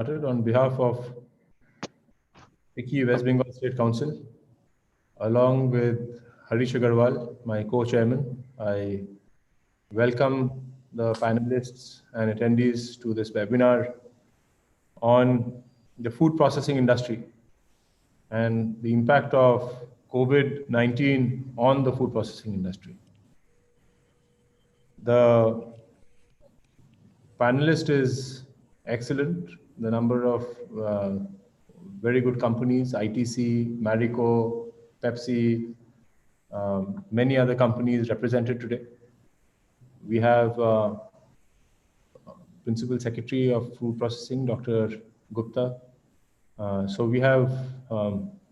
On behalf of ICI West Bengal State Council, along with Harish Agarwal, my co-chairman, I welcome the panelists and attendees to this webinar on the food processing industry and the impact of COVID-19 on the food processing industry. The panelist is excellent. The number of very good companies, ITC, Marico, Pepsi, many other companies represented today. We have Principal Secretary of Food Processing, Dr. Gupta. So we have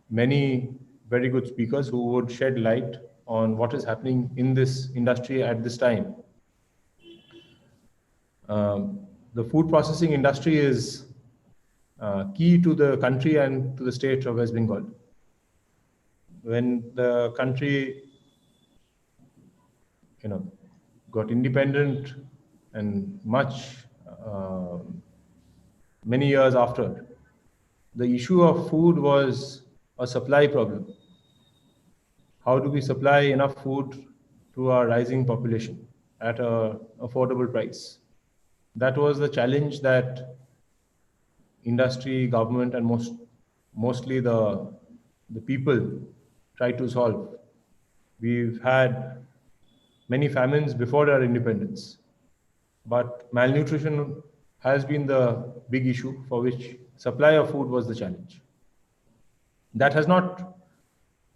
many very good speakers who would shed light on what is happening in this industry at this time. The food processing industry is key to the country and to the state of West Bengal. When the country, got independent and many years after, the issue of food was a supply problem. How do we supply enough food to our rising population at an affordable price? That was the challenge that industry, government, and mostly the people try to solve. We've had many famines before our independence, but malnutrition has been the big issue for which supply of food was the challenge. That has not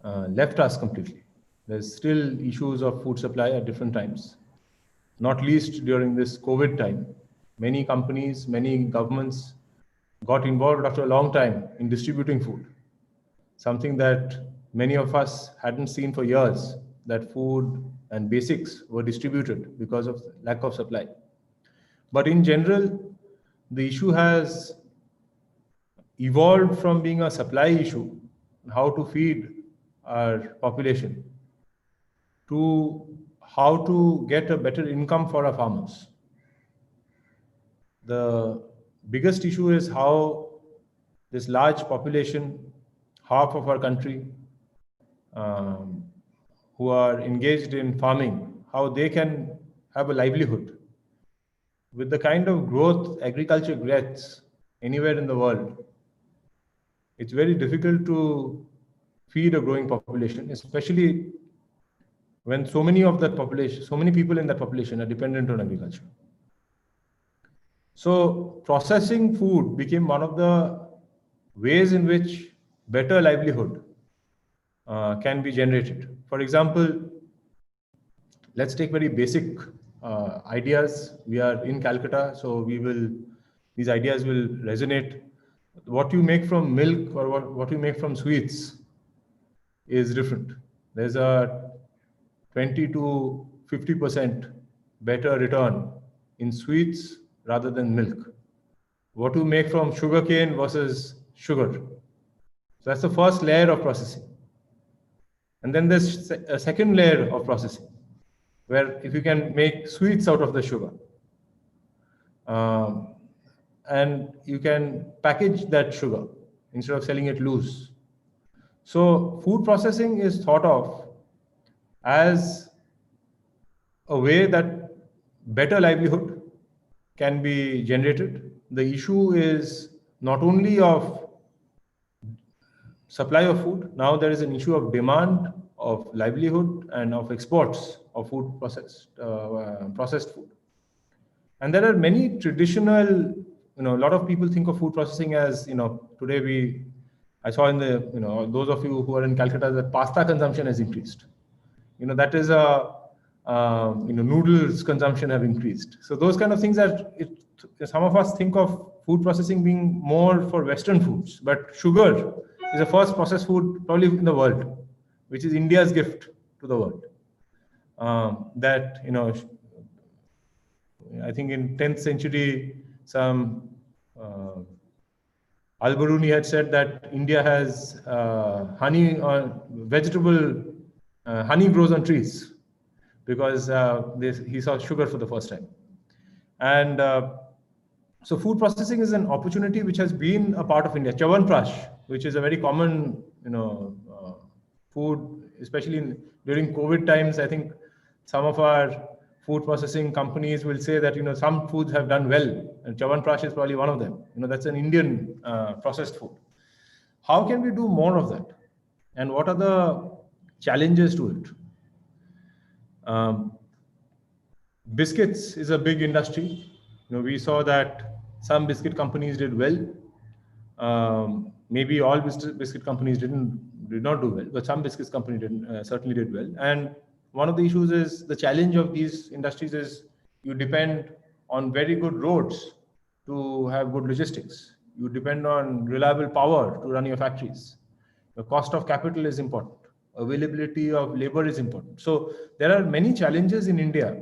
left us completely. There's still issues of food supply at different times, not least during this COVID time. Many companies, many governments got involved after a long time in distributing food, something that many of us hadn't seen for years, that food and basics were distributed because of lack of supply. But in general, the issue has evolved from being a supply issue, how to feed our population, to how to get a better income for our farmers. The biggest issue is how this large population, half of our country, who are engaged in farming, how they can have a livelihood. With the kind of growth agriculture gets anywhere in the world, it's very difficult to feed a growing population, especially when so many people in that population are dependent on agriculture. So processing food became one of the ways in which better livelihood can be generated. For example, let's take very basic ideas. We are in Calcutta, so these ideas will resonate. What you make from milk or what you make from sweets is different. There's a 20 to 50% better return in sweets rather than milk. What you make from sugarcane versus sugar. So that's the first layer of processing. And then there's a second layer of processing, where if you can make sweets out of the sugar, and you can package that sugar instead of selling it loose. So food processing is thought of as a way that better livelihood can be generated. The issue is not only of supply of food, now there is an issue of demand, of livelihood, and of exports of food processed food. And there are many traditional, a lot of people think of food processing as, today I saw in those of you who are in Calcutta that pasta consumption has increased. That is noodles consumption have increased. So those kind of things some of us think of food processing being more for Western foods, but sugar is the first processed food probably in the world, which is India's gift to the world. I think in 10th century, some Al-Biruni had said that India has honey grows on trees, because he saw sugar for the first time. And So food processing is an opportunity which has been a part of India. Chawanprash, which is a very common, food, especially during COVID times. I think some of our food processing companies will say that some foods have done well, and Chawanprash is probably one of them. That's an Indian processed food. How can we do more of that, and what are the challenges to it? Um, Biscuits is a big industry. We saw that some biscuit companies did well. Maybe all biscuit companies did not do well, but some biscuits company certainly did well. And one of the issues is the challenge of these industries is you depend on very good roads to have good logistics. You depend on reliable power to run your factories. The cost of capital is important. Availability of labor is important. So there are many challenges in India,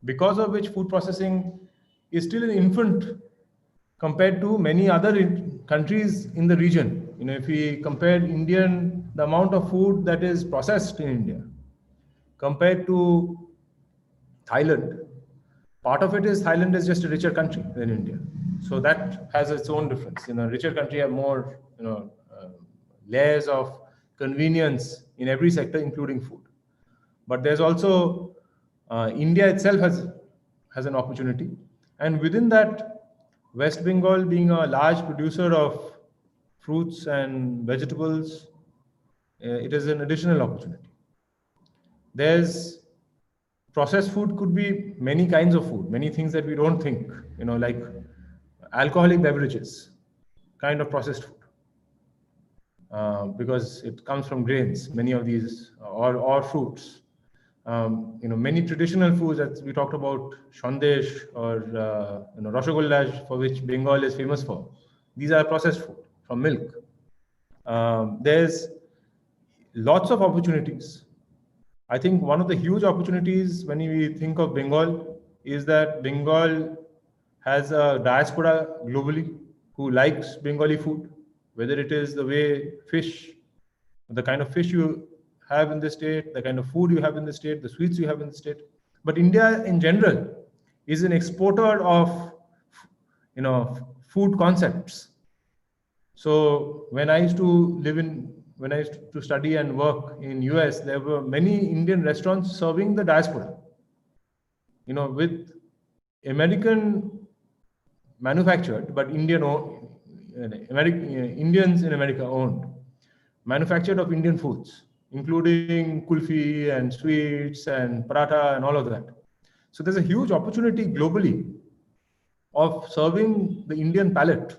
because of which food processing is still an infant compared to many other countries in the region. If we compare the amount of food that is processed in India compared to Thailand, part of it is Thailand is just a richer country than India. So that has its own difference. Richer country have more, layers of convenience in every sector, including food. But there's also India itself has an opportunity, and within that, West Bengal being a large producer of fruits and vegetables, it is an additional opportunity. There's processed food could be many kinds of food, many things that we don't think, like alcoholic beverages, kind of processed food, because it comes from grains, many of these, or fruits. Many traditional foods that we talked about, shandesh or rasagollas, for which Bengal is famous for. These are processed food from milk. There's lots of opportunities. I think one of the huge opportunities when we think of Bengal is that Bengal has a diaspora globally who likes Bengali food, whether it is the way fish, the kind of fish you have in the state, the kind of food you have in the state, the sweets you have in the state. But India in general is an exporter of food concepts. So when I used to study and work in US, there were many Indian restaurants serving the diaspora, with American manufactured, but Indians in America owned, manufactured of Indian foods, including kulfi and sweets and paratha and all of that. So there's a huge opportunity globally of serving the Indian palate.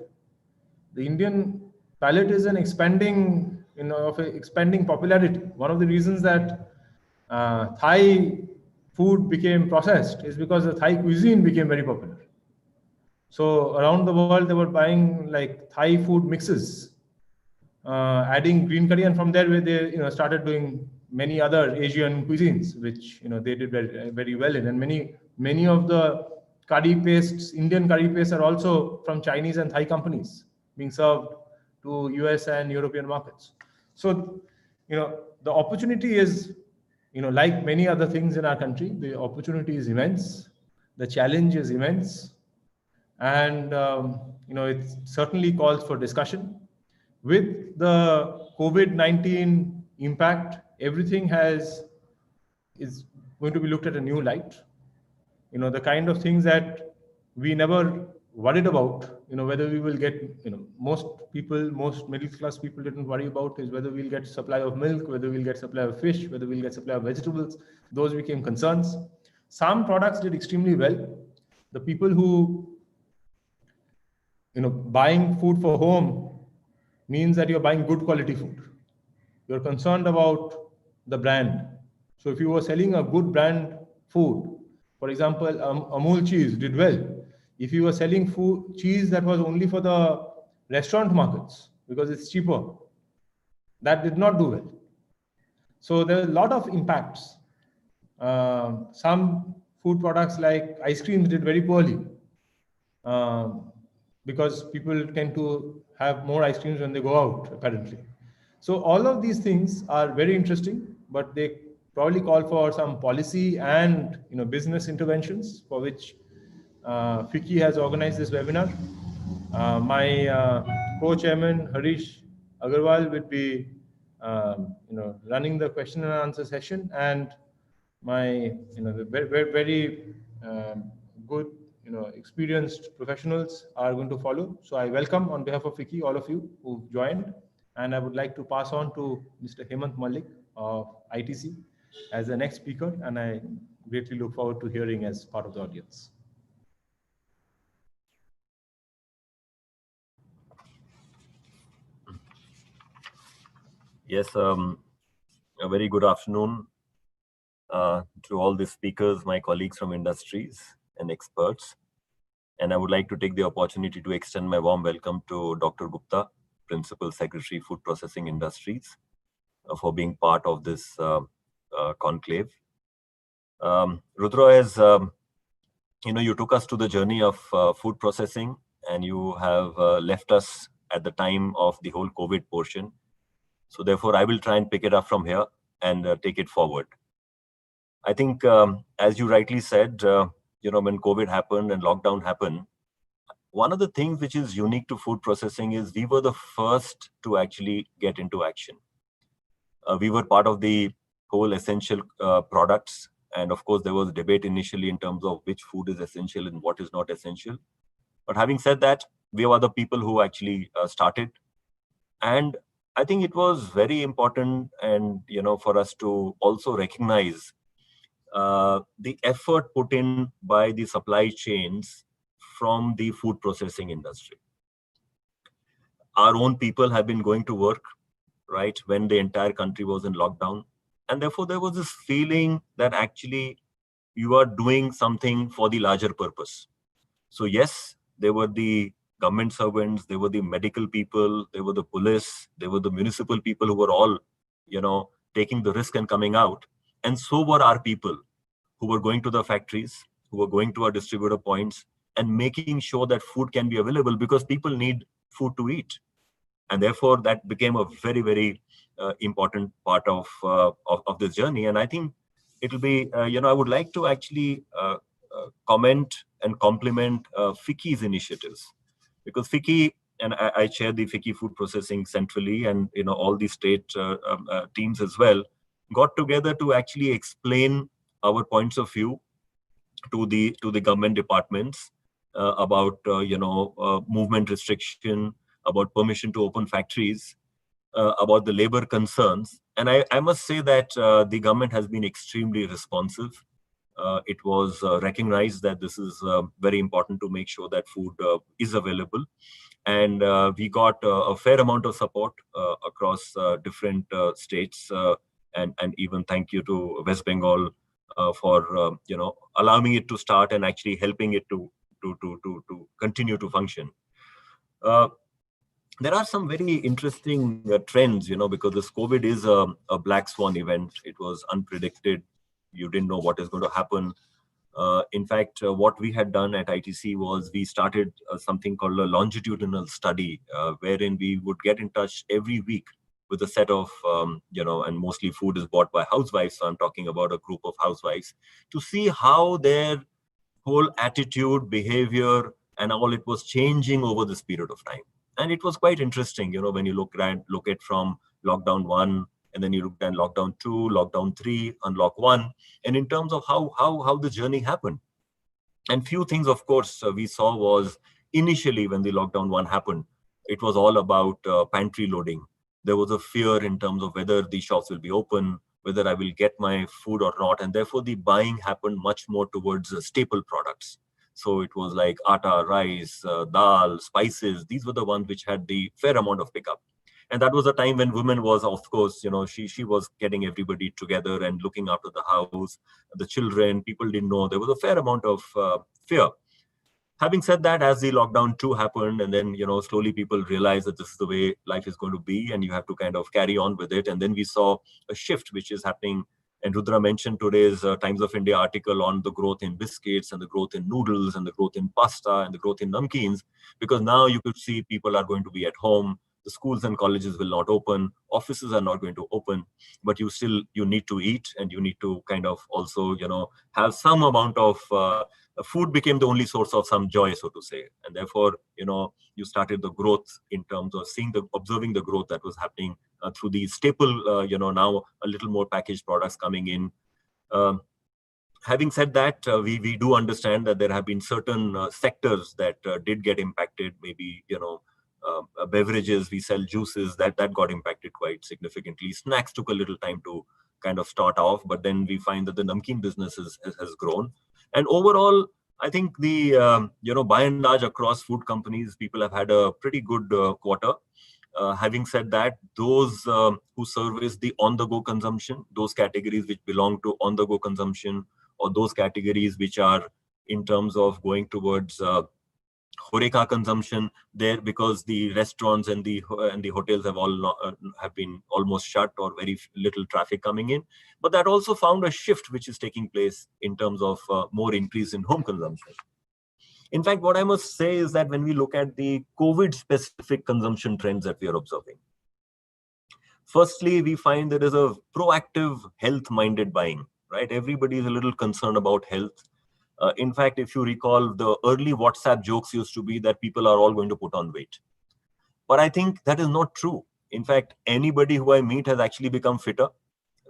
The Indian palate is an expanding popularity. One of the reasons that Thai food became processed is because the Thai cuisine became very popular. So around the world, they were buying like Thai food mixes, adding green curry, and from there they started doing many other Asian cuisines, which they did very, very well in. And many of the curry pastes, Indian curry pastes, are also from Chinese and Thai companies being served to US and European markets. So the opportunity is, like many other things in our country, the opportunity is immense, the challenge is immense, and it certainly calls for discussion. With the COVID-19 impact, everything is going to be looked at a new light. The kind of things that we never worried about, whether we will get, most middle class people didn't worry about is whether we'll get supply of milk, whether we'll get supply of fish, whether we'll get supply of vegetables. Those became concerns. Some products did extremely well. The people who, buying food for home means that you're buying good quality food. You're concerned about the brand. So if you were selling a good brand food, for example, Amul cheese did well. If you were selling cheese that was only for the restaurant markets because it's cheaper, that did not do well. So there are a lot of impacts. Some food products like ice creams did very poorly, because people tend to have more ice creams when they go out, apparently. So all of these things are very interesting, but they probably call for some policy and business interventions, for which FICCI has organized this webinar. My co-chairman Harish Agarwal will be, running the question and answer session, and my, the very good, experienced professionals are going to follow. So I welcome on behalf of FICCI all of you who've joined, and I would like to pass on to Mr. Hemant Malik of ITC as the next speaker, and I greatly look forward to hearing as part of the audience. Yes, a very good afternoon to all the speakers, my colleagues from industries and experts. And I would like to take the opportunity to extend my warm welcome to Dr. Gupta, Principal Secretary, Food Processing Industries, for being part of this conclave. Rudra, as you took us to the journey of food processing, and you have left us at the time of the whole COVID portion. So therefore, I will try and pick it up from here and take it forward. I think, as you rightly said, when COVID happened and lockdown happened, one of the things which is unique to food processing is we were the first to actually get into action. We were part of the whole essential products. And of course, there was debate initially in terms of which food is essential and what is not essential. But having said that, we were the people who actually started. And I think it was very important, and for us to also recognize the effort put in by the supply chains from the food processing industry. Our own people have been going to work, right, when the entire country was in lockdown. And therefore, there was this feeling that actually you are doing something for the larger purpose. So yes, there were the government servants, there were the medical people, there were the police, there were the municipal people who were all, taking the risk and coming out. And so were our people who were going to the factories, who were going to our distributor points and making sure that food can be available, because people need food to eat. And therefore, that became a very, very important part of this journey. And I think it'll be, I would like to actually comment and compliment FICCI's initiatives, because FICCI, and I chair the FICCI food processing centrally, and all the state teams as well, got together to actually explain our points of view to the government departments about movement restriction, about permission to open factories, about the labor concerns. And I must say that the government has been extremely responsive. It was recognized that this is very important to make sure that food is available. And we got a fair amount of support across different states. And even thank you to West Bengal for allowing it to start and actually helping it to continue to function. There are some very interesting trends, because this COVID is a black swan event. It was unpredicted. You didn't know what is going to happen. In fact, what we had done at ITC was we started something called a longitudinal study, wherein we would get in touch every week with a set of, and mostly food is bought by housewives. So I'm talking about a group of housewives, to see how their whole attitude, behavior, and all it was changing over this period of time. And it was quite interesting, when you look at from lockdown 1, and then you looked at lockdown 2, lockdown 3, unlock 1, and in terms of how the journey happened. And few things, of course, we saw was initially when the lockdown 1 happened, it was all about pantry loading. There was a fear in terms of whether the shops will be open, whether I will get my food or not. And therefore, the buying happened much more towards staple products. So it was like atta, rice, dal, spices. These were the ones which had the fair amount of pickup. And that was a time when women was, of course, she was getting everybody together and looking after the house, the children. People didn't know. There was a fair amount of fear. Having said that, as the lockdown 2 happened, and then, slowly people realized that this is the way life is going to be, and you have to kind of carry on with it. And then we saw a shift which is happening. And Rudra mentioned today's Times of India article on the growth in biscuits and the growth in noodles and the growth in pasta and the growth in namkeens, because now you could see people are going to be at home. the schools and colleges will not open, offices are not going to open, but you need to eat, and you need to kind of also, have some amount of food became the only source of some joy, so to say. And therefore, you started the growth in terms of observing the growth that was happening through the staple, now a little more packaged products coming in. Having said that, we do understand that there have been certain sectors that did get impacted. Maybe, beverages, we sell juices, that got impacted quite significantly. Snacks took a little time to kind of start off, but then we find that the namkeen business has grown. And overall, I think the, by and large across food companies, people have had a pretty good quarter. Having said that, those who service the on-the-go consumption, those categories which belong to on-the-go consumption, or those categories which are in terms of going towards Horeca consumption, there, because the restaurants and the hotels have been almost shut, or very little traffic coming in. But that also found a shift which is taking place in terms of more increase in home consumption. In fact, what I must say is that when we look at the COVID-specific consumption trends that we are observing, firstly, we find there is a proactive, health-minded buying, right? Everybody is a little concerned about health. In fact, if you recall, the early WhatsApp jokes used to be that people are all going to put on weight. But I think that is not true. In fact, anybody who I meet has actually become fitter,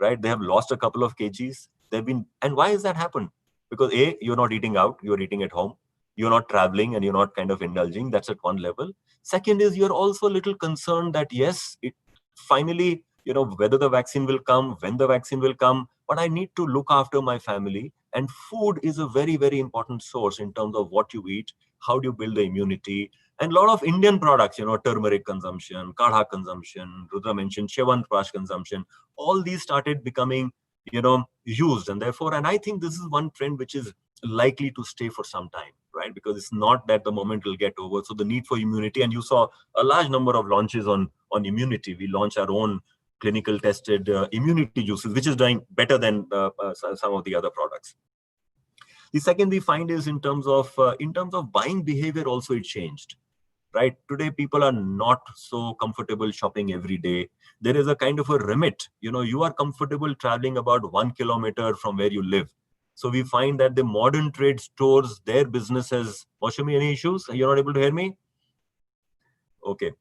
right? They have lost a couple of kgs. And why has that happened? Because A, you're not eating out, you're eating at home. You're not traveling and you're not kind of indulging. That's at one level. Second is you're also a little concerned that, yes, it finally, whether the vaccine will come, when the vaccine will come, but I need to look after my family. And food is a very, very important source in terms of what you eat, how do you build the immunity. And a lot of Indian products, turmeric consumption, kadha consumption, Rudra mentioned Chyawanprash consumption, all these started becoming, used. And therefore, and I think this is one trend which is likely to stay for some time, right? Because it's not that the moment will get over. So the need for immunity, and you saw a large number of launches on immunity. We launched our own clinical tested immunity juices, which is doing better than some of the other products. The second we find is in terms of buying behavior also it changed, right? Today, people are not so comfortable shopping every day. There is a kind of a remit. You are comfortable traveling about 1 kilometer from where you live. So we find that the modern trade stores, their businesses. Moshami, any issues? You're not able to hear me? Okay.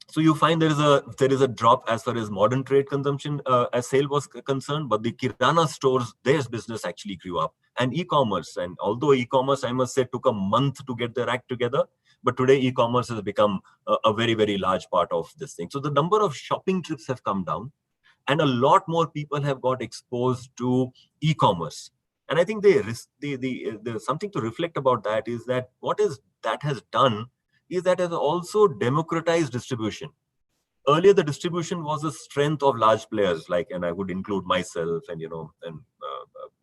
So you find there is a drop as far as modern trade consumption as sale was concerned, but the Kirana stores, their business actually grew up. And e-commerce, and although e-commerce, I must say, took a month to get their act together, but today e-commerce has become a very, very large part of this thing. So the number of shopping trips have come down, and a lot more people have got exposed to e-commerce. And I think there's something to reflect about that is that that has done is that has also democratized distribution. Earlier, the distribution was a strength of large players, and I would include myself and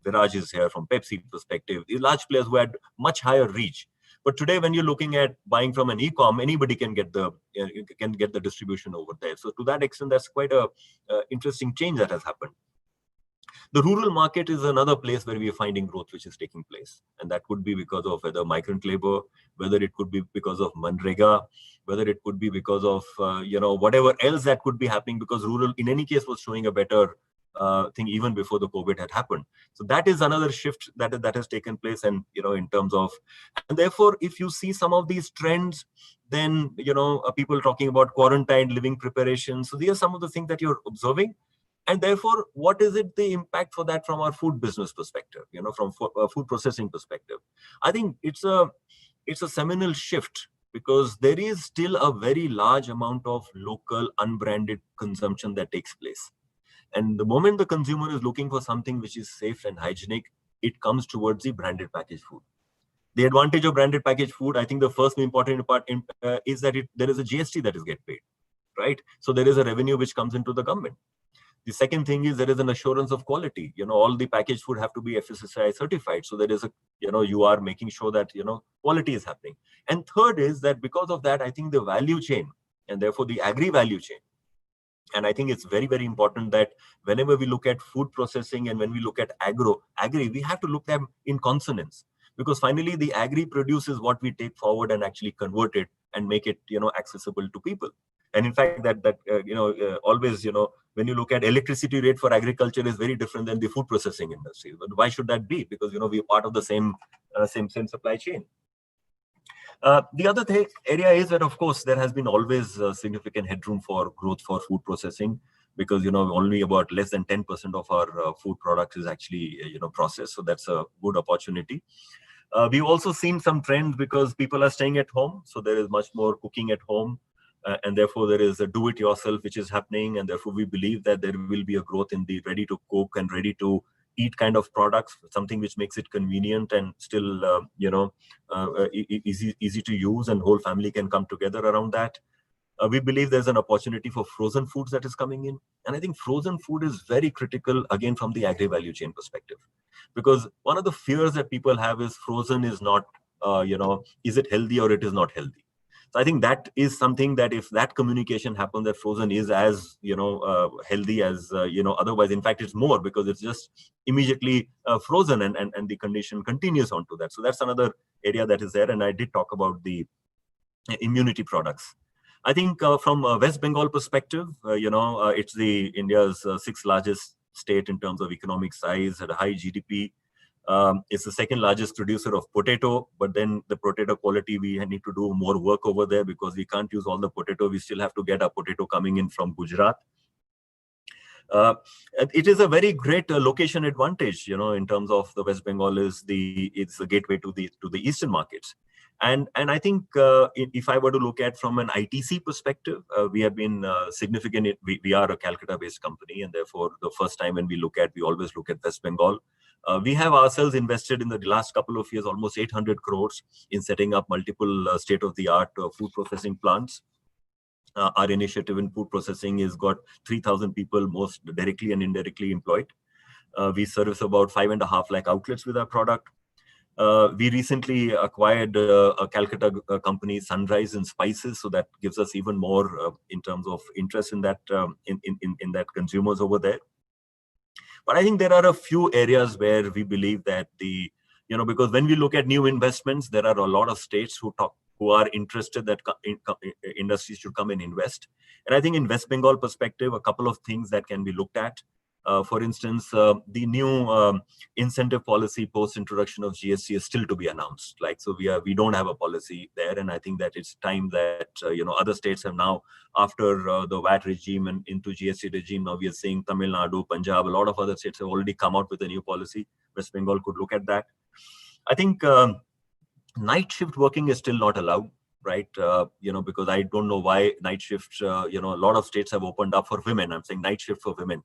Viraj is here from Pepsi perspective. These large players who had much higher reach. But today, when you're looking at buying from an e-com, anybody can get the distribution over there. So to that extent, that's quite a interesting change that has happened. The rural market is another place where we are finding growth which is taking place. And that could be because of whether migrant labor, whether it could be because of Manrega, whether it could be because of, whatever else that could be happening, because rural in any case was showing a better thing even before the COVID had happened. So that is another shift that has taken place. And, in terms of, and therefore, if you see some of these trends, then, people talking about quarantine living preparations. So these are some of the things that you're observing. And therefore, what is it the impact for that from our food business perspective, from food processing perspective? I think it's a seminal shift, because there is still a very large amount of local unbranded consumption that takes place. And the moment the consumer is looking for something which is safe and hygienic, it comes towards the branded packaged food. The advantage of branded packaged food, I think the first important part is that there is a GST that is get paid, right? So there is a revenue which comes into the government. The second thing is there is an assurance of quality. All the packaged food have to be FSSAI certified. So there is you are making sure that, quality is happening. And third is that because of that, I think the value chain, and therefore the agri value chain. And I think it's very, very important that whenever we look at food processing and when we look at agri, we have to look at them in consonance. Because finally the agri produces what we take forward and actually convert it and make it, accessible to people. And in fact, always, when you look at electricity rate for agriculture is very different than the food processing industry. But why should that be? Because, we're part of the same supply chain. The other area is that, of course, there has been always significant headroom for growth for food processing, because, only about less than 10% of our food products is actually, processed. So that's a good opportunity. We've also seen some trends because people are staying at home. So there is much more cooking at home. And therefore, there is a do-it-yourself which is happening. And therefore, we believe that there will be a growth in the ready-to-cook and ready-to-eat kind of products, something which makes it convenient and still, easy to use, and whole family can come together around that. We believe there's an opportunity for frozen foods that is coming in. And I think frozen food is very critical, again, from the agri-value chain perspective. Because one of the fears that people have is frozen is not, is it healthy or it is not healthy? So I think that is something that if that communication happens, that frozen is as, healthy as, otherwise. In fact, it's more, because it's just immediately frozen and the condition continues on to that. So that's another area that is there. And I did talk about the immunity products. I think from a West Bengal perspective, it's India's sixth largest state in terms of economic size, at a high GDP. It's the second largest producer of potato, but then the potato quality, we need to do more work over there, because we can't use all the potato. We still have to get our potato coming in from Gujarat. It is a very great location advantage, in terms of the West Bengal it's the gateway to the eastern markets. And I think if I were to look at from an ITC perspective, we have been significant. We are a Calcutta-based company, and therefore the first time when we always look at West Bengal. We have ourselves invested in the last couple of years almost 800 crores in setting up multiple state-of-the-art food processing plants. Our initiative in food processing has got 3,000 people, most directly and indirectly employed. We service about 5.5 lakh outlets with our product. We recently acquired a Calcutta company, Sunrise in spices, so that gives us even more in terms of interest in that in that consumers over there. But I think there are a few areas where we believe that because when we look at new investments, there are a lot of states who are interested that industries should come and invest. And I think in West Bengal perspective, a couple of things that can be looked at. For instance, the new incentive policy post introduction of GST is still to be announced. So we don't have a policy there, and I think that it's time that other states have now, after the VAT regime and into GST regime, now we are seeing Tamil Nadu, Punjab, a lot of other states have already come out with a new policy. West Bengal could look at that. I think night shift working is still not allowed, right? Because I don't know why night shifts. A lot of states have opened up for women. I'm saying night shift for women.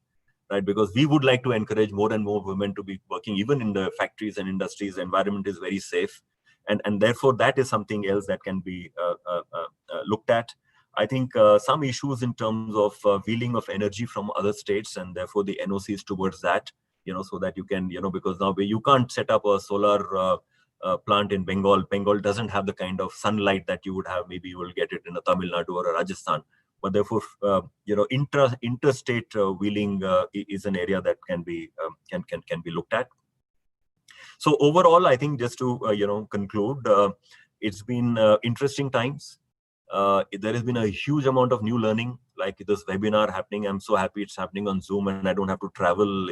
Right, because we would like to encourage more and more women to be working, even in the factories and industries. The environment is very safe, and therefore that is something else that can be looked at. I think some issues in terms of wheeling of energy from other states, and therefore the NOCs towards that, so that you can, because now you can't set up a solar plant in Bengal. Bengal doesn't have the kind of sunlight that you would have. Maybe you will get it in a Tamil Nadu or a Rajasthan. But therefore, interstate wheeling is an area that can be looked at. So overall, I think just to conclude, it's been interesting times. There has been a huge amount of new learning, like this webinar happening. I'm so happy it's happening on Zoom, and I don't have to travel,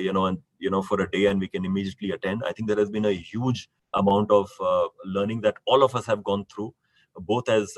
for a day, and we can immediately attend. I think there has been a huge amount of learning that all of us have gone through, both as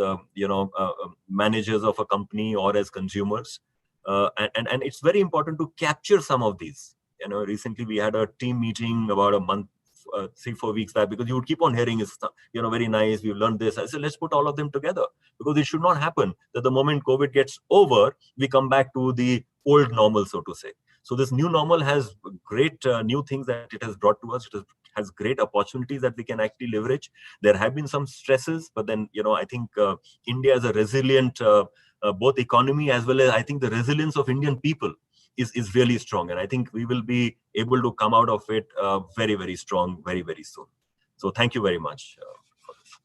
managers of a company or as consumers, and it's very important to capture some of these. Recently we had a team meeting about a month, 3-4 weeks back, because you would keep on hearing is very nice, we've learned this. I said, let's put all of them together, because it should not happen that the moment COVID gets over, we come back to the old normal, so to say. So this new normal has great new things that it has brought to us. It has great opportunities that we can actually leverage. There have been some stresses, but then, I think India is a resilient, both economy as well as I think the resilience of Indian people is really strong. And I think we will be able to come out of it very, very strong, very, very soon. So thank you very much for this.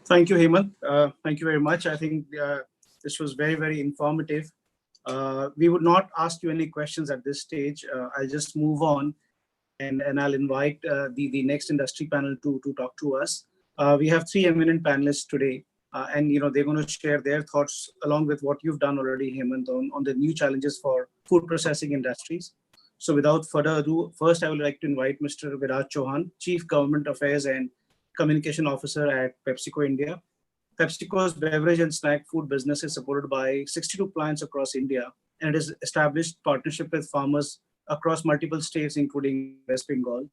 Thank you, Hemant. Thank you very much. I think this was very, very informative. We would not ask you any questions at this stage. I'll just move on, and I'll invite the next industry panel to talk to us. We have three eminent panelists today, and they're going to share their thoughts along with what you've done already, Hemant, on the new challenges for food processing industries. So without further ado, first I would like to invite Mr. Viraj Chauhan, Chief Government Affairs and Communication Officer at PepsiCo India. PepsiCo's beverage and snack food business is supported by 62 plants across India, and it has established partnership with farmers across multiple states, including West Bengal.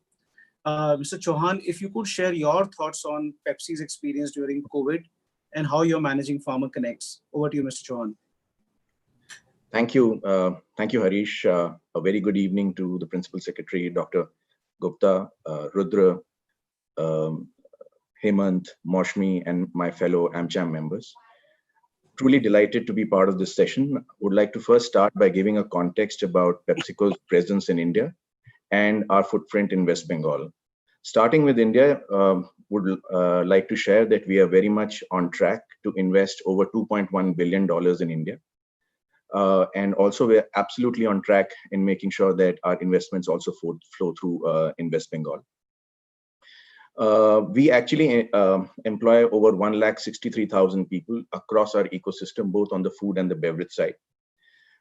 Mr. Chauhan, if you could share your thoughts on Pepsi's experience during COVID and how you're managing farmer connects. Over to you, Mr. Chauhan. Thank you. Thank you, Harish. A very good evening to the Principal Secretary, Dr. Gupta, Rudra, Hemant, Moshmi, and my fellow AmCham members. Truly delighted to be part of this session. Would like to first start by giving a context about PepsiCo's presence in India and our footprint in West Bengal. Starting with India, would like to share that we are very much on track to invest over $2.1 billion in India. And also we're absolutely on track in making sure that our investments also flow through in West Bengal. We actually employ over 163,000 people across our ecosystem, both on the food and the beverage side.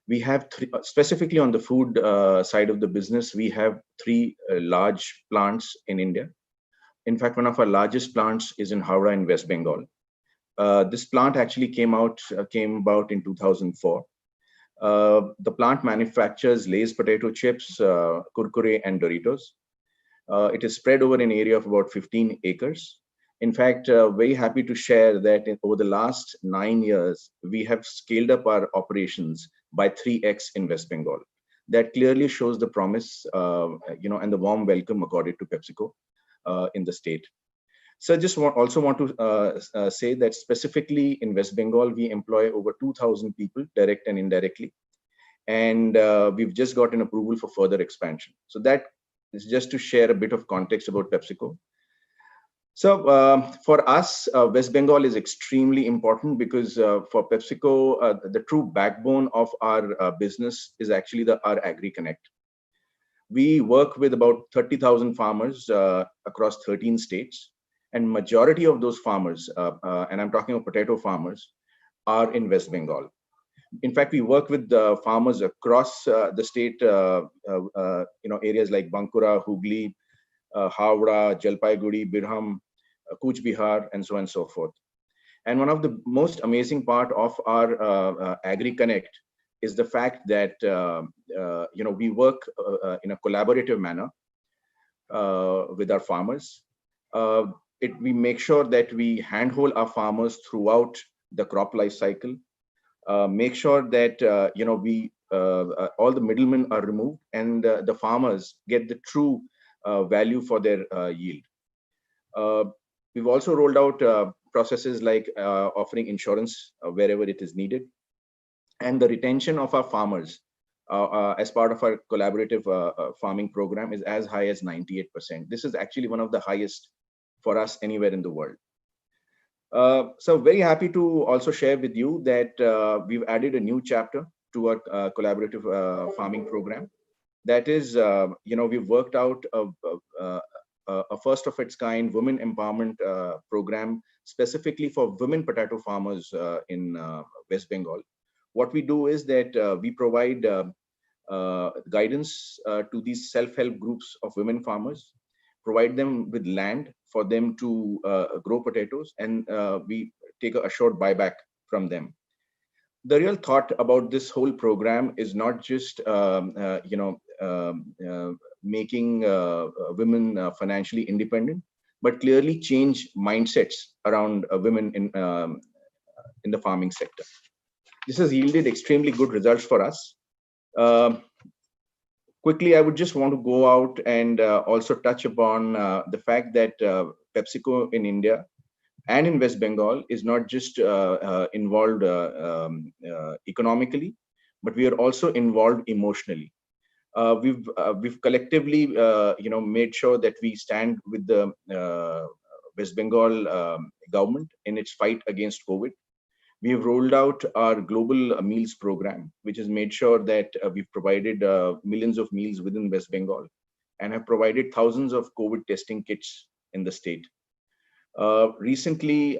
We have specifically on the food side of the business, we have three large plants in India. In fact, one of our largest plants is in Howrah in West Bengal. This plant actually came about in 2004. The plant manufactures Lay's potato chips, Kurkure, and Doritos. It is spread over an area of about 15 acres. In fact, very happy to share that over the last 9 years, we have scaled up our operations by 3x in West Bengal. That clearly shows the promise, and the warm welcome accorded to PepsiCo in the state. So I just also want to say that specifically in West Bengal, we employ over 2,000 people, direct and indirectly. And we've just got an approval for further expansion. So that is just to share a bit of context about PepsiCo. So for us, West Bengal is extremely important because for PepsiCo, the true backbone of our business is actually our AgriConnect. We work with about 30,000 farmers across 13 states, and majority of those farmers, and I'm talking of potato farmers, are in West Bengal. In fact, we work with farmers across the state, areas like Bankura, Hooghly, Howrah, Jalpaiguri, Birham, Cooch Behar, and so on and so forth. And one of the most amazing part of our AgriConnect is the fact that we work in a collaborative manner with our farmers. We make sure that we handhold our farmers throughout the crop life cycle. Make sure that all the middlemen are removed and the farmers get the true value for their yield. We've also rolled out processes like offering insurance wherever it is needed, and the retention of our farmers as part of our collaborative farming program is as high as 98%. This is actually one of the highest for us anywhere in the world. So very happy to also share with you that we've added a new chapter to our collaborative farming program. That is, we've worked out a first of its kind women empowerment program specifically for women potato farmers in West Bengal. What we do is that we provide guidance to these self-help groups of women farmers, provide them with land for them to grow potatoes, and we take a short buyback from them. The real thought about this whole program is not just making women financially independent, but clearly change mindsets around women in the farming sector. This has yielded extremely good results for us. Quickly, I would just want to go out and also touch upon the fact that PepsiCo in India and in West Bengal is not just involved economically, but we are also involved emotionally. We've collectively, made sure that we stand with the West Bengal government in its fight against COVID. We have rolled out our global meals program, which has made sure that we've provided millions of meals within West Bengal and have provided thousands of COVID testing kits in the state. Recently,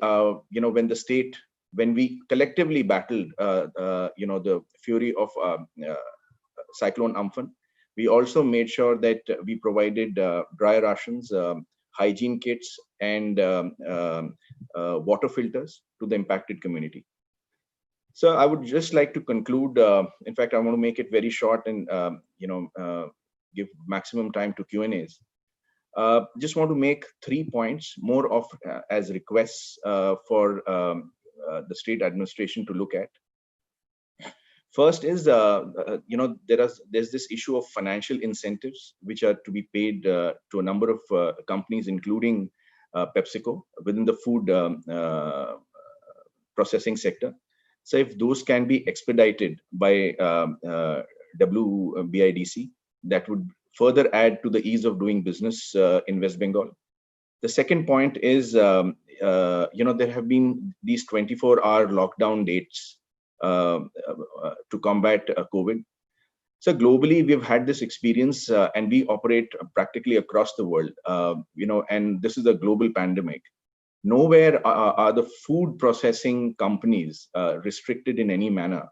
when we collectively battled, the fury of Cyclone Amphan, we also made sure that we provided dry rations, hygiene kits, and water filters to the impacted community. So I would just like to conclude. In fact, I want to make it very short and give maximum time to Q&As. Just want to make 3 points more of as requests for the state administration to look at. First is, there's this issue of financial incentives which are to be paid to a number of companies, including PepsiCo, within the food processing sector. So if those can be expedited by WBIDC, that would further add to the ease of doing business in West Bengal. The second point is, there have been these 24-hour lockdown dates to combat COVID. So globally, we've had this experience, and we operate practically across the world. And this is a global pandemic. Nowhere are the food processing companies restricted in any manner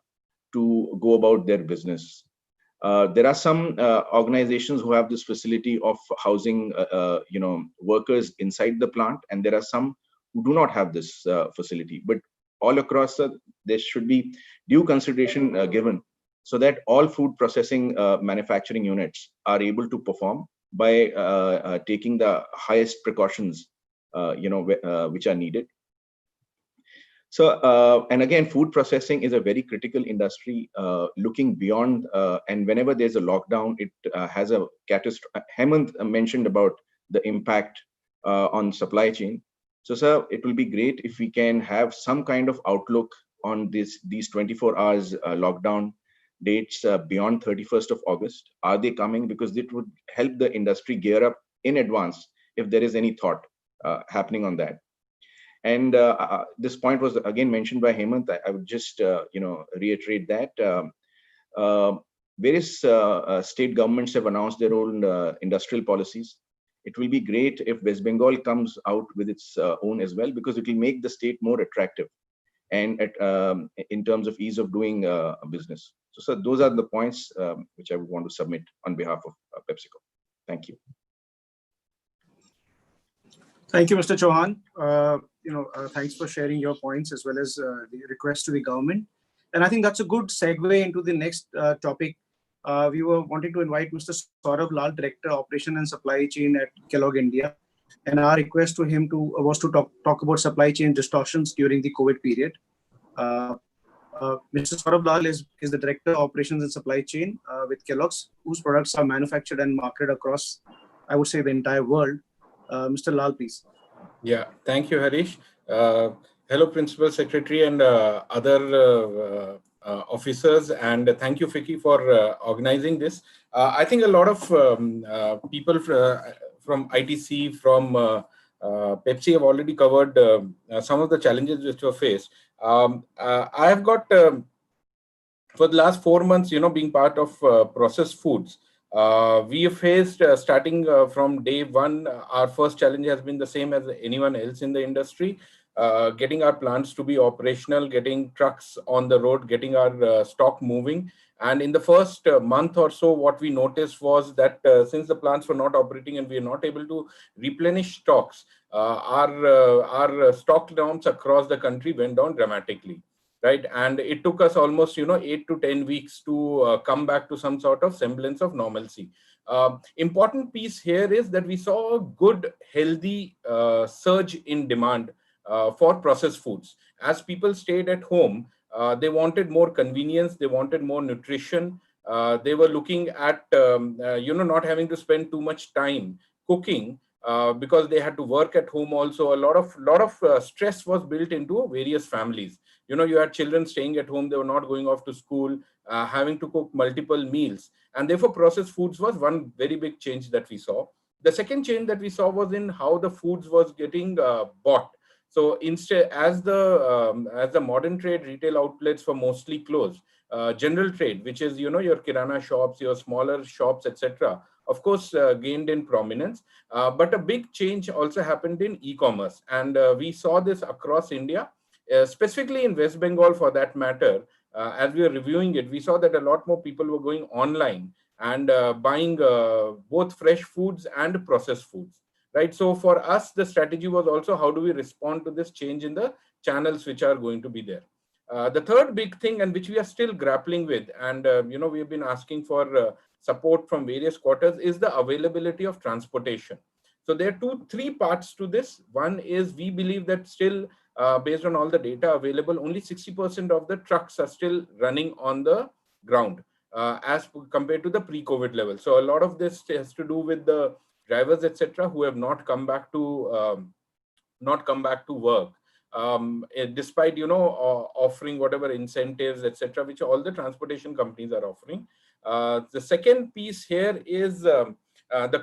to go about their business. There are some organizations who have this facility of housing, workers inside the plant, and there are some who do not have this facility. But all across, there should be due consideration given so that all food processing manufacturing units are able to perform by taking the highest precautions, which are needed. So, and again, food processing is a very critical industry, looking beyond, and whenever there's a lockdown, it has a catastrophe. Hemant mentioned about the impact on supply chain. So, sir, it will be great if we can have some kind of outlook on these 24 hours lockdown dates beyond 31st of August. Are they coming? Because it would help the industry gear up in advance if there is any thought happening on that. And this point was again mentioned by Hemant. I would just reiterate that various state governments have announced their own industrial policies. It will be great if West Bengal comes out with its own as well, because it will make the state more attractive and in terms of ease of doing business. So those are the points which I would want to submit on behalf of PepsiCo. Thank you. Thank you, Mr. Chauhan. Thanks for sharing your points as well as the request to the government. And I think that's a good segue into the next topic. We were wanting to invite Mr. Saurabh Lal, Director, Operation and Supply Chain at Kellogg India. And our request to him was to talk about supply chain distortions during the COVID period. Mr. Saurabh Lal is the Director, Operations and Supply Chain with Kellogg's, whose products are manufactured and marketed across, I would say, the entire world. Mr. Lal, please. Yeah, thank you, Harish. Hello, Principal Secretary and other officers, and thank you, Vicky, for organizing this. I think a lot of people from ITC, from Pepsi have already covered some of the challenges which were faced. I have got, for the last 4 months, being part of processed foods, we have faced, starting from day one, our first challenge has been the same as anyone else in the industry, getting our plants to be operational, getting trucks on the road, getting our stock moving. And in the first month or so, what we noticed was that since the plants were not operating and we are not able to replenish stocks, our stock norms across the country went down dramatically. Right, and it took us almost 8 to 10 weeks to come back to some sort of semblance of normalcy. Important piece here is that we saw a good, healthy surge in demand for processed foods. As people stayed at home, they wanted more convenience, they wanted more nutrition. They were looking at not having to spend too much time cooking because they had to work at home. Also, a lot of stress was built into various families. You had children staying at home, they were not going off to school, having to cook multiple meals. And therefore, processed foods was one very big change that we saw. The second change that we saw was in how the foods was getting bought. So instead, as the modern trade retail outlets were mostly closed, general trade, which is, your kirana shops, your smaller shops, etc., of course, gained in prominence. But a big change also happened in e-commerce. And we saw this across India, specifically in West Bengal for that matter. As we were reviewing it, we saw that a lot more people were going online and buying both fresh foods and processed foods. Right. So for us, the strategy was also how do we respond to this change in the channels which are going to be there. The third big thing, and which we are still grappling with, and we have been asking for support from various quarters, is the availability of transportation. So there are three parts to this. One is we believe that still, based on all the data available, only 60% of the trucks are still running on the ground as compared to the pre-COVID level. So a lot of this has to do with the drivers, etc., who have not come back to work, despite offering whatever incentives, etc., which all the transportation companies are offering. The second piece here is the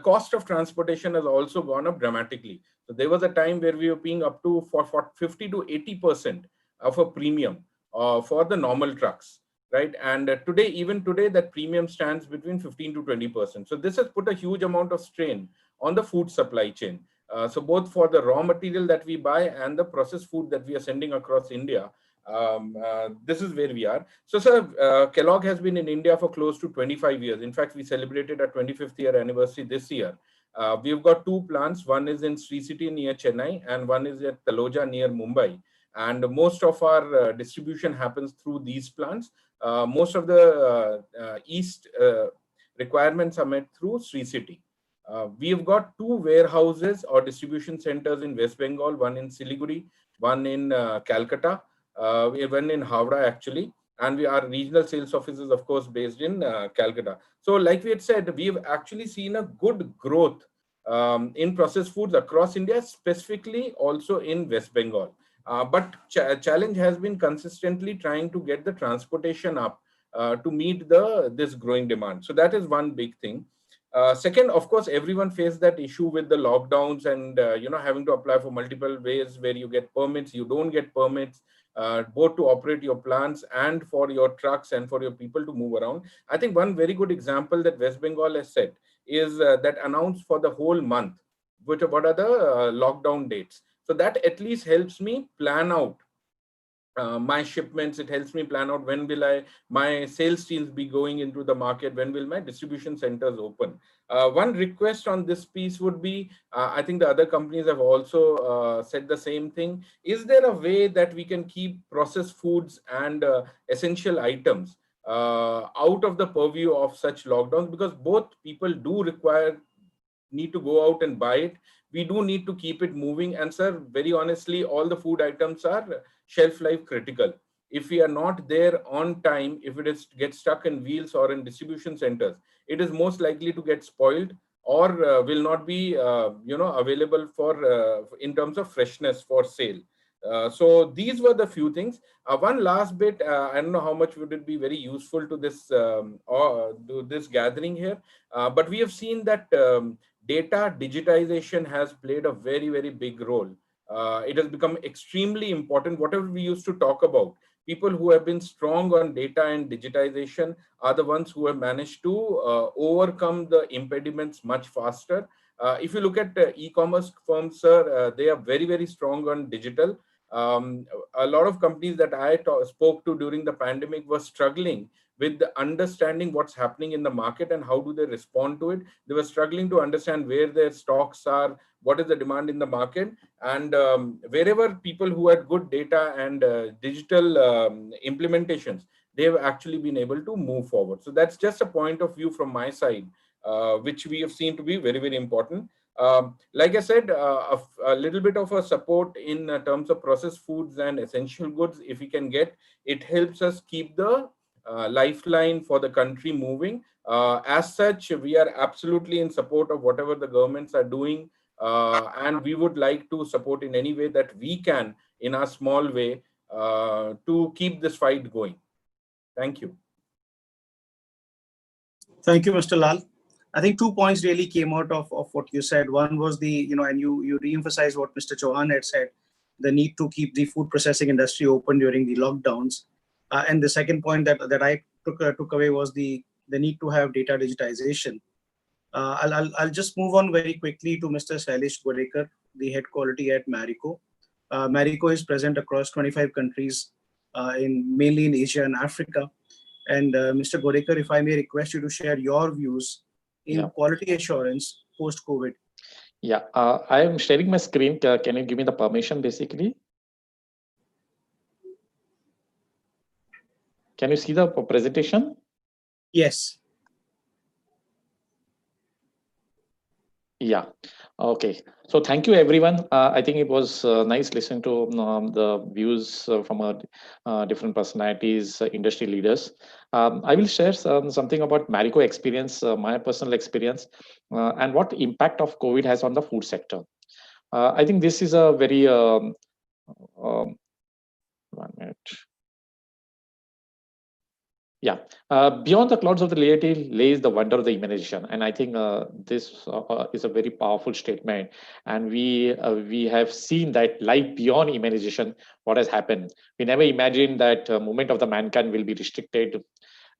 cost of transportation has also gone up dramatically. So there was a time where we were paying up to for 50 to 80% of a premium for the normal trucks. Right. And even today, that premium stands between 15 to 20%. So this has put a huge amount of strain on the food supply chain. So both for the raw material that we buy and the processed food that we are sending across India, this is where we are. So, sir, Kellogg has been in India for close to 25 years. In fact, we celebrated our 25th year anniversary this year. We've got two plants. One is in Sri City near Chennai, and one is at Taloja near Mumbai. And most of our distribution happens through these plants. Most of the east requirements are met through Sri City. We've got two warehouses or distribution centers in West Bengal, one in Siliguri, one in Calcutta, we have one in Howrah actually, and we are regional sales offices, of course, based in Calcutta. So like we had said, we've actually seen a good growth in processed foods across India, specifically also in West Bengal. But challenge has been consistently trying to get the transportation up to meet this growing demand. So that is one big thing. Second, of course, everyone faced that issue with the lockdowns and having to apply for multiple ways where you get permits, you don't get permits, both to operate your plants and for your trucks and for your people to move around. I think one very good example that West Bengal has set is that announced for the whole month, what are the lockdown dates. So that at least helps me plan out my shipments. It helps me plan out when will my sales teams be going into the market, when will my distribution centers open. One request on this piece would be, I think the other companies have also said the same thing. Is there a way that we can keep processed foods and essential items out of the purview of such lockdowns? Because both people do need to go out and buy it. We do need to keep it moving. And sir, very honestly, all the food items are shelf life critical. If we are not there on time, if it gets stuck in wheels or in distribution centers, it is most likely to get spoiled or will not be available for in terms of freshness for sale. So these were the few things. One last bit, I don't know how much would it be very useful to this this gathering here, but we have seen that data digitization has played a very, very big role. It has become extremely important. Whatever we used to talk about, people who have been strong on data and digitization are the ones who have managed to overcome the impediments much faster. If you look at e-commerce firms, sir, they are very, very strong on digital. A lot of companies that I spoke to during the pandemic were struggling with understanding what's happening in the market and how do they respond to it. They were struggling to understand where their stocks are, what is the demand in the market, and wherever people who had good data and digital implementations, they have actually been able to move forward. So that's just a point of view from my side, which we have seen to be very, very important. Like I said, a little bit of a support in terms of processed foods and essential goods, if we can get, it helps us keep the lifeline for the country moving. As such, we are absolutely in support of whatever the governments are doing, and we would like to support in any way that we can in a small way to keep this fight going. Thank you. Thank you, Mr. Lal. I think 2 points really came out of what you said. One was and you re-emphasized what Mr. Chauhan had said, the need to keep the food processing industry open during the lockdowns. And the second point that I took away was the need to have data digitization. I'll just move on very quickly to Mr. Shailesh Godekar, the head quality at Marico. Marico is present across 25 countries, mainly in Asia and Africa. And Mr. Godekar, if I may request you to share your views in quality assurance post-COVID. Yeah, I am sharing my screen. Can you give me the permission, basically? Can you see the presentation? Yes. Yeah. Okay. So thank you, everyone. I think it was nice listening to the views from different personalities, industry leaders. I will share something about Marico experience, my personal experience, and what impact of COVID has on the food sector. I think this is a very 1 minute. Yeah, beyond the clouds of the reality lays the wonder of the imagination, and I think this is a very powerful statement. And we have seen that life beyond imagination, what has happened. We never imagined that movement of the mankind will be restricted.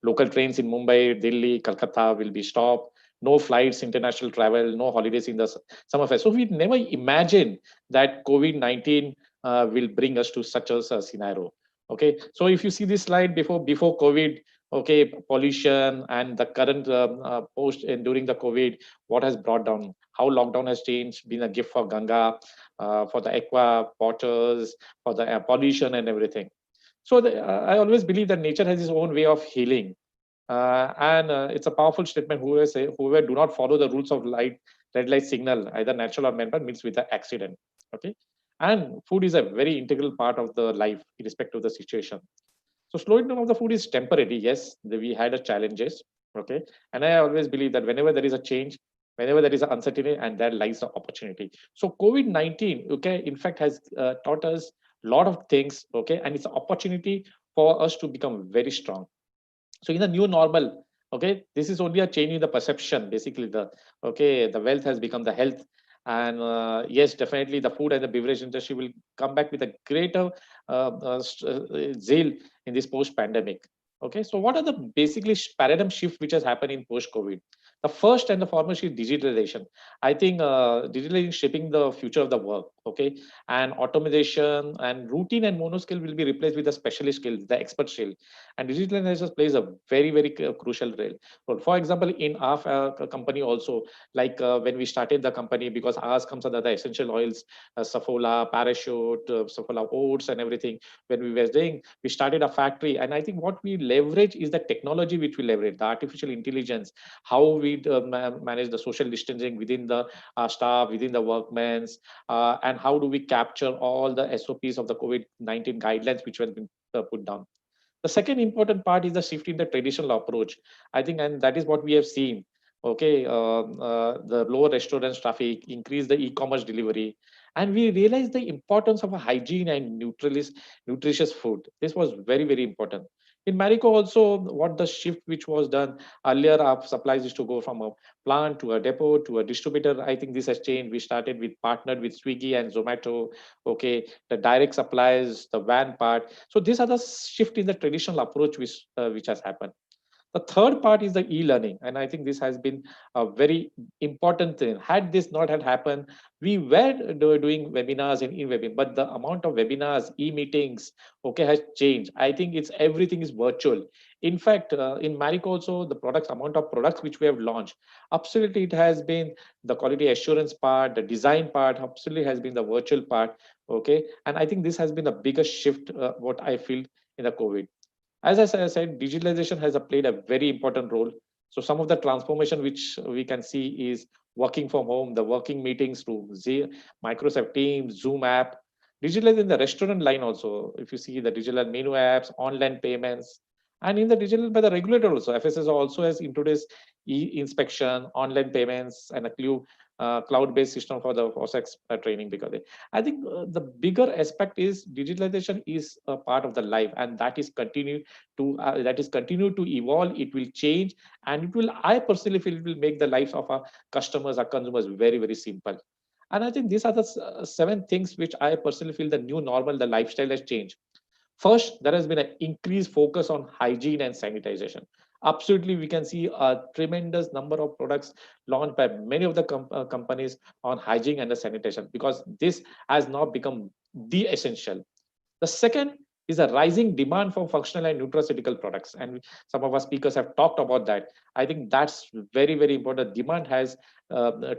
Local trains in Mumbai, Delhi, Calcutta will be stopped. No flights, international travel, no holidays in the summer fest. So we never imagined that COVID-19 will bring us to such a scenario. Okay, so if you see this slide before COVID, okay, pollution and the current post and during the COVID, what has brought down, how lockdown has changed, been a gift for Ganga, for the aqua waters, for the pollution and everything. So I always believe that nature has its own way of healing. And it's a powerful statement. Whoever do not follow the rules of red light signal, either natural or man-made, meets with an accident. Okay, and food is a very integral part of the life, irrespective of the situation. So slowing down of the food is temporary. Yes, we had a challenges. Okay, and I always believe that whenever there is a change, whenever there is an uncertainty, and there lies the opportunity. So COVID-19, okay, in fact, has taught us a lot of things. Okay, and it's an opportunity for us to become very strong. So in the new normal, okay, this is only a change in the perception. Basically, the wealth has become the health, and yes, definitely the food and the beverage industry will come back with a greater zeal in this post-pandemic. Okay, so what are the basically paradigm shift which has happened in post-COVID? The first and the foremost is digitalization. I think digitalization is shaping the future of the work. Okay, and automation and routine and mono skill will be replaced with the specialist skills, the expert skill, and digitalization plays a very crucial role. For example, in our company also, like when we started the company, because ours comes under the essential oils, Saffola, Parachute, Saffola oats and everything. When we were doing, we started a factory, and I think what we leverage is the technology which we leverage, the artificial intelligence, how we manage the social distancing within the staff, within the workmen's, and how do we capture all the SOPs of the COVID-19 guidelines which have been put down. The second important part is the shift in the traditional approach. I think, and that is what we have seen. Okay, the lower restaurants traffic, increase the e-commerce delivery, and we realized the importance of a hygiene and nutritious food. This was very important. In Marico also, what the shift which was done earlier, our supplies used to go from a plant to a depot to a distributor. I think this has changed. We started with partnered with Swiggy and Zomato. Okay, the direct supplies, the van part. So these are the shift in the traditional approach which has happened. The third part is the e-learning, and I think this has been a very important thing. Had this not had happened, we were doing webinars and in-webinar, but the amount of webinars, e-meetings, okay, has changed. I think everything is virtual. In fact, in Marico also, the amount of products which we have launched, absolutely it has been the quality assurance part, the design part, absolutely has been the virtual part. Okay, and I think this has been the biggest shift what I feel in the COVID. As I said, digitalization has played a very important role. So some of the transformation which we can see is working from home, the working meetings through Microsoft Teams, Zoom app, digitalizing in the restaurant line also. If you see the digital menu apps, online payments, and in the digital by the regulator also, FSS also has introduced e-inspection, online payments, and a cloud-based system for the FOSEX training. Because I think the bigger aspect is digitalization is a part of the life, and that is continue to evolve. It will change, and it will. I personally feel it will make the lives of our customers, our consumers, very simple. And I think these are the 7 things which I personally feel the new normal, the lifestyle has changed. First, there has been an increased focus on hygiene and sanitization. absolutely we can see a tremendous number of products launched by many of the companies on hygiene and the sanitation, because this has now become the essential. The second is a rising demand for functional and nutraceutical products. And some of our speakers have talked about that. I think that's very, very important. Demand has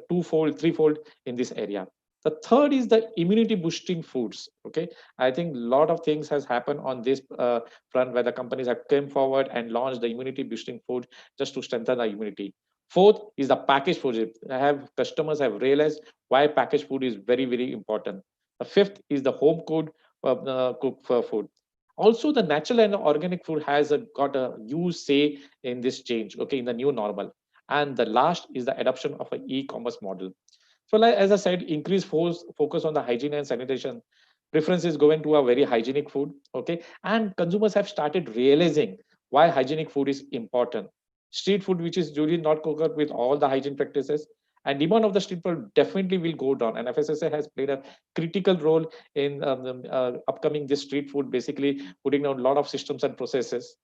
twofold, threefold in this area. The third is the immunity boosting foods. Okay, I think a lot of things has happened on this front, where the companies have come forward and launched the immunity boosting food just to strengthen the immunity. Fourth is the packaged food. Customers have realized why packaged food is very, very important. The fifth is the home cooked food. Also, the natural and organic food has got a huge say in this change, okay, in the new normal. And the last is the adoption of an e-commerce model. So, like, as I said, increased focus on the hygiene and sanitation. Preference is going to a very hygienic food, okay, and consumers have started realizing why hygienic food is important. Street food, which is usually not cooked with all the hygiene practices, and demand of the street food definitely will go down. And FSSA has played a critical role in upcoming this street food, basically putting down a lot of systems and processes.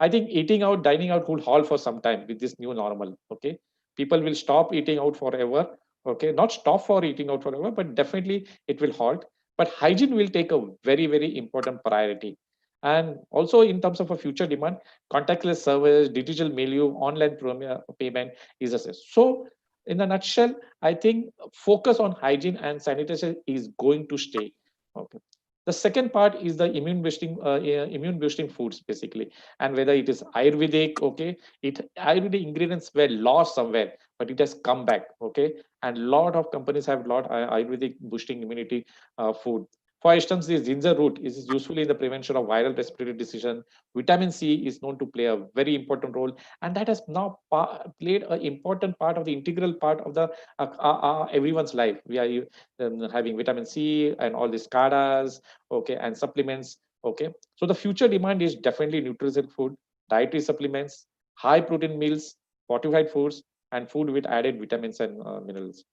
I think eating out, dining out will halt for some time with this new normal. Okay, people will stop eating out forever. Okay, not stop for eating out forever, but definitely it will halt. But hygiene will take a very, very important priority. And also in terms of a future demand, contactless service, digital milieu, online payment is a so. In a nutshell, I think focus on hygiene and sanitation is going to stay. Okay. The second part is the immune boosting foods basically, and whether it is Ayurvedic, okay, Ayurvedic ingredients were lost somewhere, but it has come back, okay, and a lot of companies have lot Ayurvedic boosting immunity food. For instance, the ginger root is useful in the prevention of viral respiratory disease. Vitamin C is known to play a very important role, and that has now played an important part of the integral part of the everyone's life. We are having vitamin C and all these kadas, okay, and supplements, okay. So the future demand is definitely nutritional food, dietary supplements, high protein meals, fortified foods, and food with added vitamins and minerals.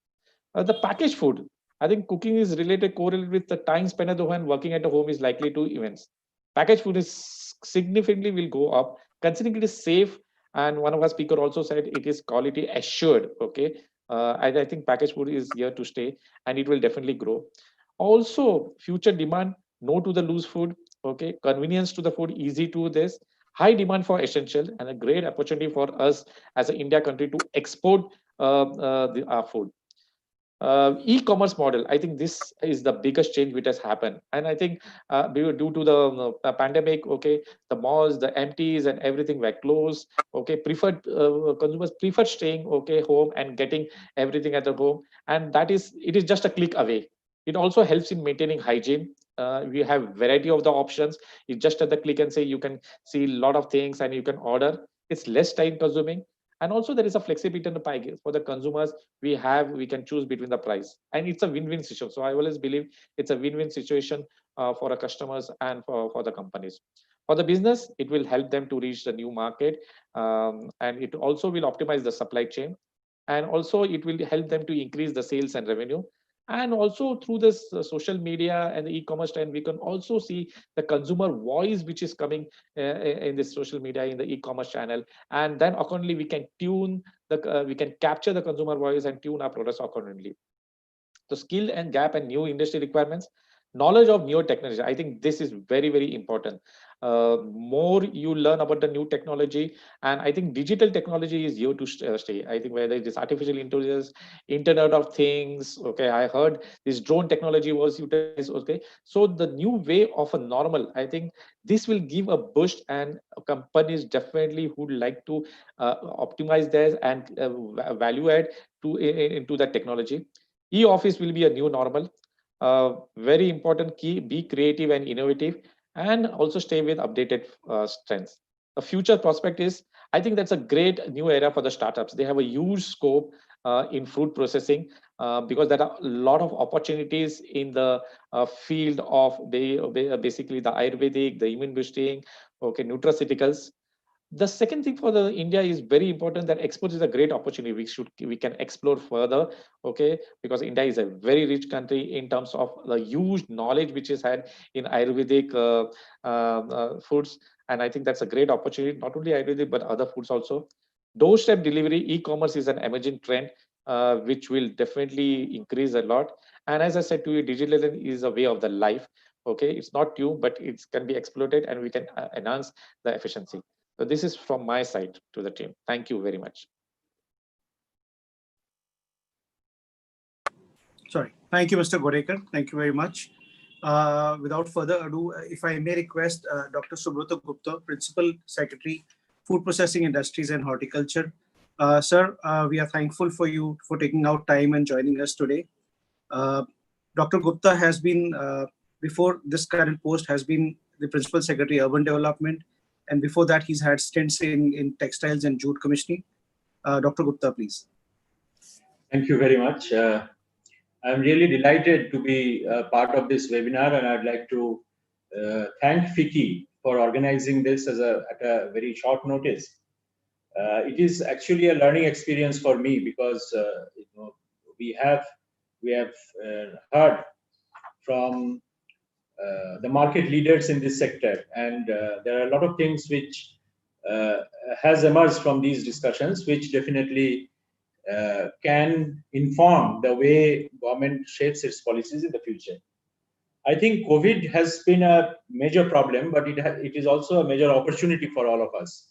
The packaged food, I think cooking is correlated with the time spent at the home, and working at the home is likely to events. Packaged food is significantly will go up, considering it is safe. And one of our speaker also said it is quality assured. Okay, I think packaged food is here to stay, and it will definitely grow. Also, future demand, no to the loose food. Okay, convenience to the food, easy to this. High demand for essential, and a great opportunity for us as an India country to export our food. E-commerce model, I think this is the biggest change which has happened. And I think due to the pandemic, okay, the malls, the empties and everything were closed. Okay, consumers prefer staying okay home and getting everything at the home, and it is just a click away. It also helps in maintaining hygiene. We have variety of the options. It's just at the click and say you can see a lot of things and you can order. It's less time consuming, and also there is a flexibility in the pie for the consumers. We can choose between the price, and it's a win-win situation. So I always believe it's a win-win situation for our customers and for the companies. For the business, it will help them to reach the new market, and it also will optimize the supply chain, and also it will help them to increase the sales and revenue. And also through this social media and the e-commerce trend, we can also see the consumer voice which is coming in this social media, in the e-commerce channel, and then accordingly we can we can capture the consumer voice and tune our products accordingly. So skill and gap and new industry requirements, knowledge of new technology, I think this is very, very important. More you learn about the new technology, and I think digital technology is here to stay. I think whether it is artificial intelligence, internet of things, okay, I heard this drone technology was utilized, okay. So the new way of a normal, I think this will give a boost, and companies definitely would like to optimize theirs and value add into that technology. E-office will be a new normal. Very important key, be creative and innovative, and also stay with updated strengths. The future prospect is, I think that's a great new era for the startups. They have a huge scope in food processing because there are a lot of opportunities in the field of basically the Ayurvedic, the immune boosting, okay, nutraceuticals. The second thing for the India is very important, that exports is a great opportunity. We can explore further, okay, because India is a very rich country in terms of the huge knowledge which is had in Ayurvedic foods. And I think that's a great opportunity, not only Ayurvedic, but other foods also. Doorstep delivery, e-commerce is an emerging trend, which will definitely increase a lot. And as I said to you, digitalisation is a way of the life. Okay, it's not new, but it can be exploited, and we can enhance the efficiency. So this is from my side to the team. Thank you very much. Sorry. Thank you, Mr. Godekar. Thank you very much. Without further ado, if I may request Dr. Subrata Gupta, Principal Secretary, Food Processing Industries and Horticulture. Sir, we are thankful for you for taking out time and joining us today. Dr. Gupta has been, before this current post, has been the Principal Secretary, Urban Development. And before that, he's had stints in textiles and jute commissioning. Dr. Gupta, please. Thank you very much. I'm really delighted to be part of this webinar, and I'd like to thank FICCI for organizing this at a very short notice. It is actually a learning experience for me because we have heard from the market leaders in this sector, and there are a lot of things which has emerged from these discussions, which definitely can inform the way government shapes its policies in the future. I think COVID has been a major problem, but it is also a major opportunity for all of us.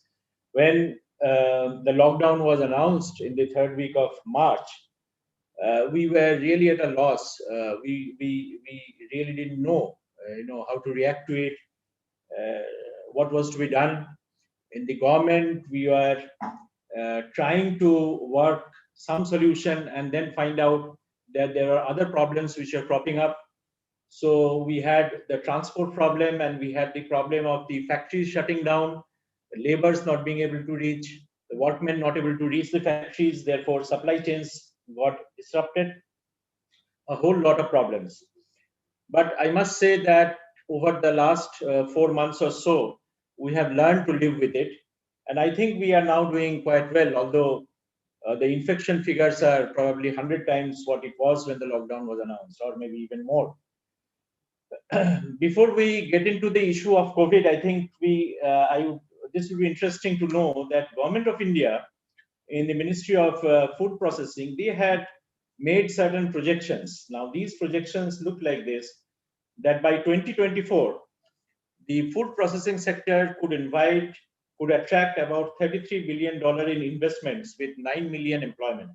When the lockdown was announced in the third week of March, we were really at a loss. We really didn't know, how to react to it, what was to be done. In the government, we were trying to work some solution and then find out that there are other problems which are cropping up. So we had the transport problem, and we had the problem of the factories shutting down, the laborers not being able to reach, the workmen not able to reach the factories, therefore supply chains got disrupted, a whole lot of problems. But I must say that over the last 4 months or so, we have learned to live with it. And I think we are now doing quite well, although the infection figures are probably 100 times what it was when the lockdown was announced, or maybe even more. Before we get into the issue of COVID, I think this would be interesting to know that Government of India, in the Ministry of Food Processing, they had made certain projections. Now, these projections look like this, that by 2024, the food processing sector could attract about $33 billion in investments with 9 million employment.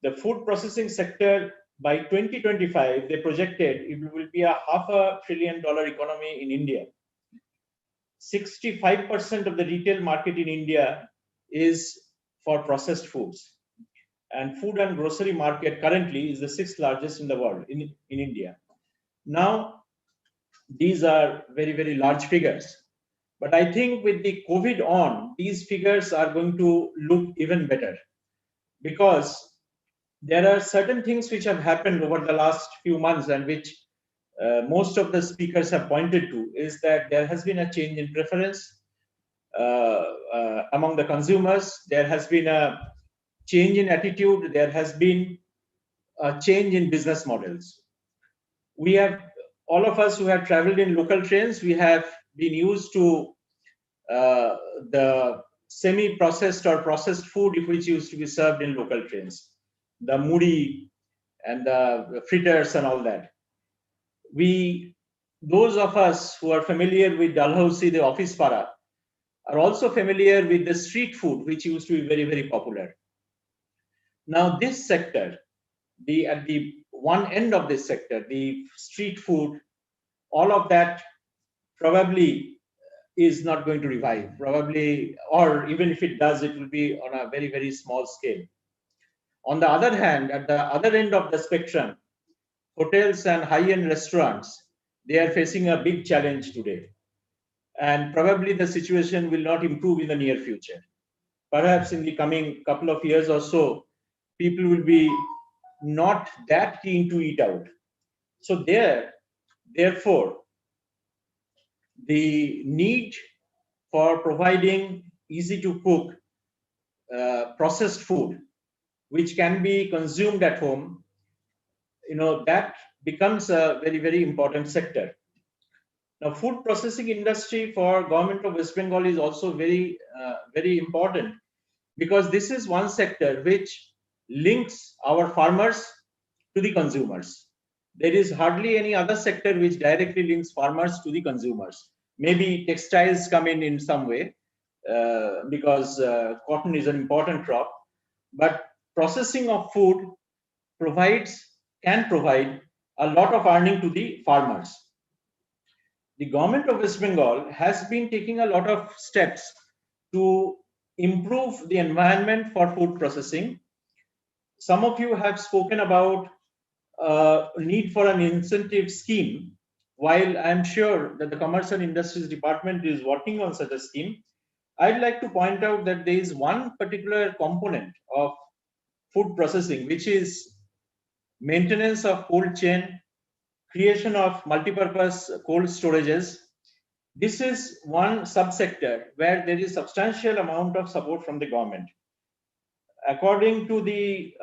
The food processing sector, by 2025, they projected it will be a $500 billion economy in India. 65% of the retail market in India is for processed foods. And food and grocery market currently is the 6th largest in the world, in India. Now, these are very, very large figures. But I think with the COVID on, these figures are going to look even better, because there are certain things which have happened over the last few months, and which most of the speakers have pointed to, is that there has been a change in preference among the consumers. There has been a change in attitude. There has been a change in business models. We have, all of us who have traveled in local trains, we have been used to the semi-processed or processed food which used to be served in local trains, the moody and the fritters and all that. Those of us who are familiar with Dalhousie, the office para, are also familiar with the street food, which used to be very, very popular. Now, this sector, at the one end of this sector, the street food, all of that probably is not going to revive, probably, or even if it does, it will be on a very, very small scale. On the other hand, at the other end of the spectrum, hotels and high-end restaurants, they are facing a big challenge today. And probably the situation will not improve in the near future. Perhaps in the coming couple of years or so, people will be not that keen to eat out. So therefore, the need for providing easy to cook processed food, which can be consumed at home, that becomes a very, very important sector. Now, food processing industry for Government of West Bengal is also very, very important, because this is one sector which links our farmers to the consumers. There is hardly any other sector which directly links farmers to the consumers. Maybe textiles come in some way, because cotton is an important crop, but processing of food can provide a lot of earning to the farmers. The Government of West Bengal has been taking a lot of steps to improve the environment for food processing. Some of you have spoken about need for an incentive scheme. While I'm sure that the Commerce and Industries Department is working on such a scheme, I'd like to point out that there is one particular component of food processing, which is maintenance of cold chain, creation of multi-purpose cold storages. This is one subsector where there is substantial amount of support from the government. According to the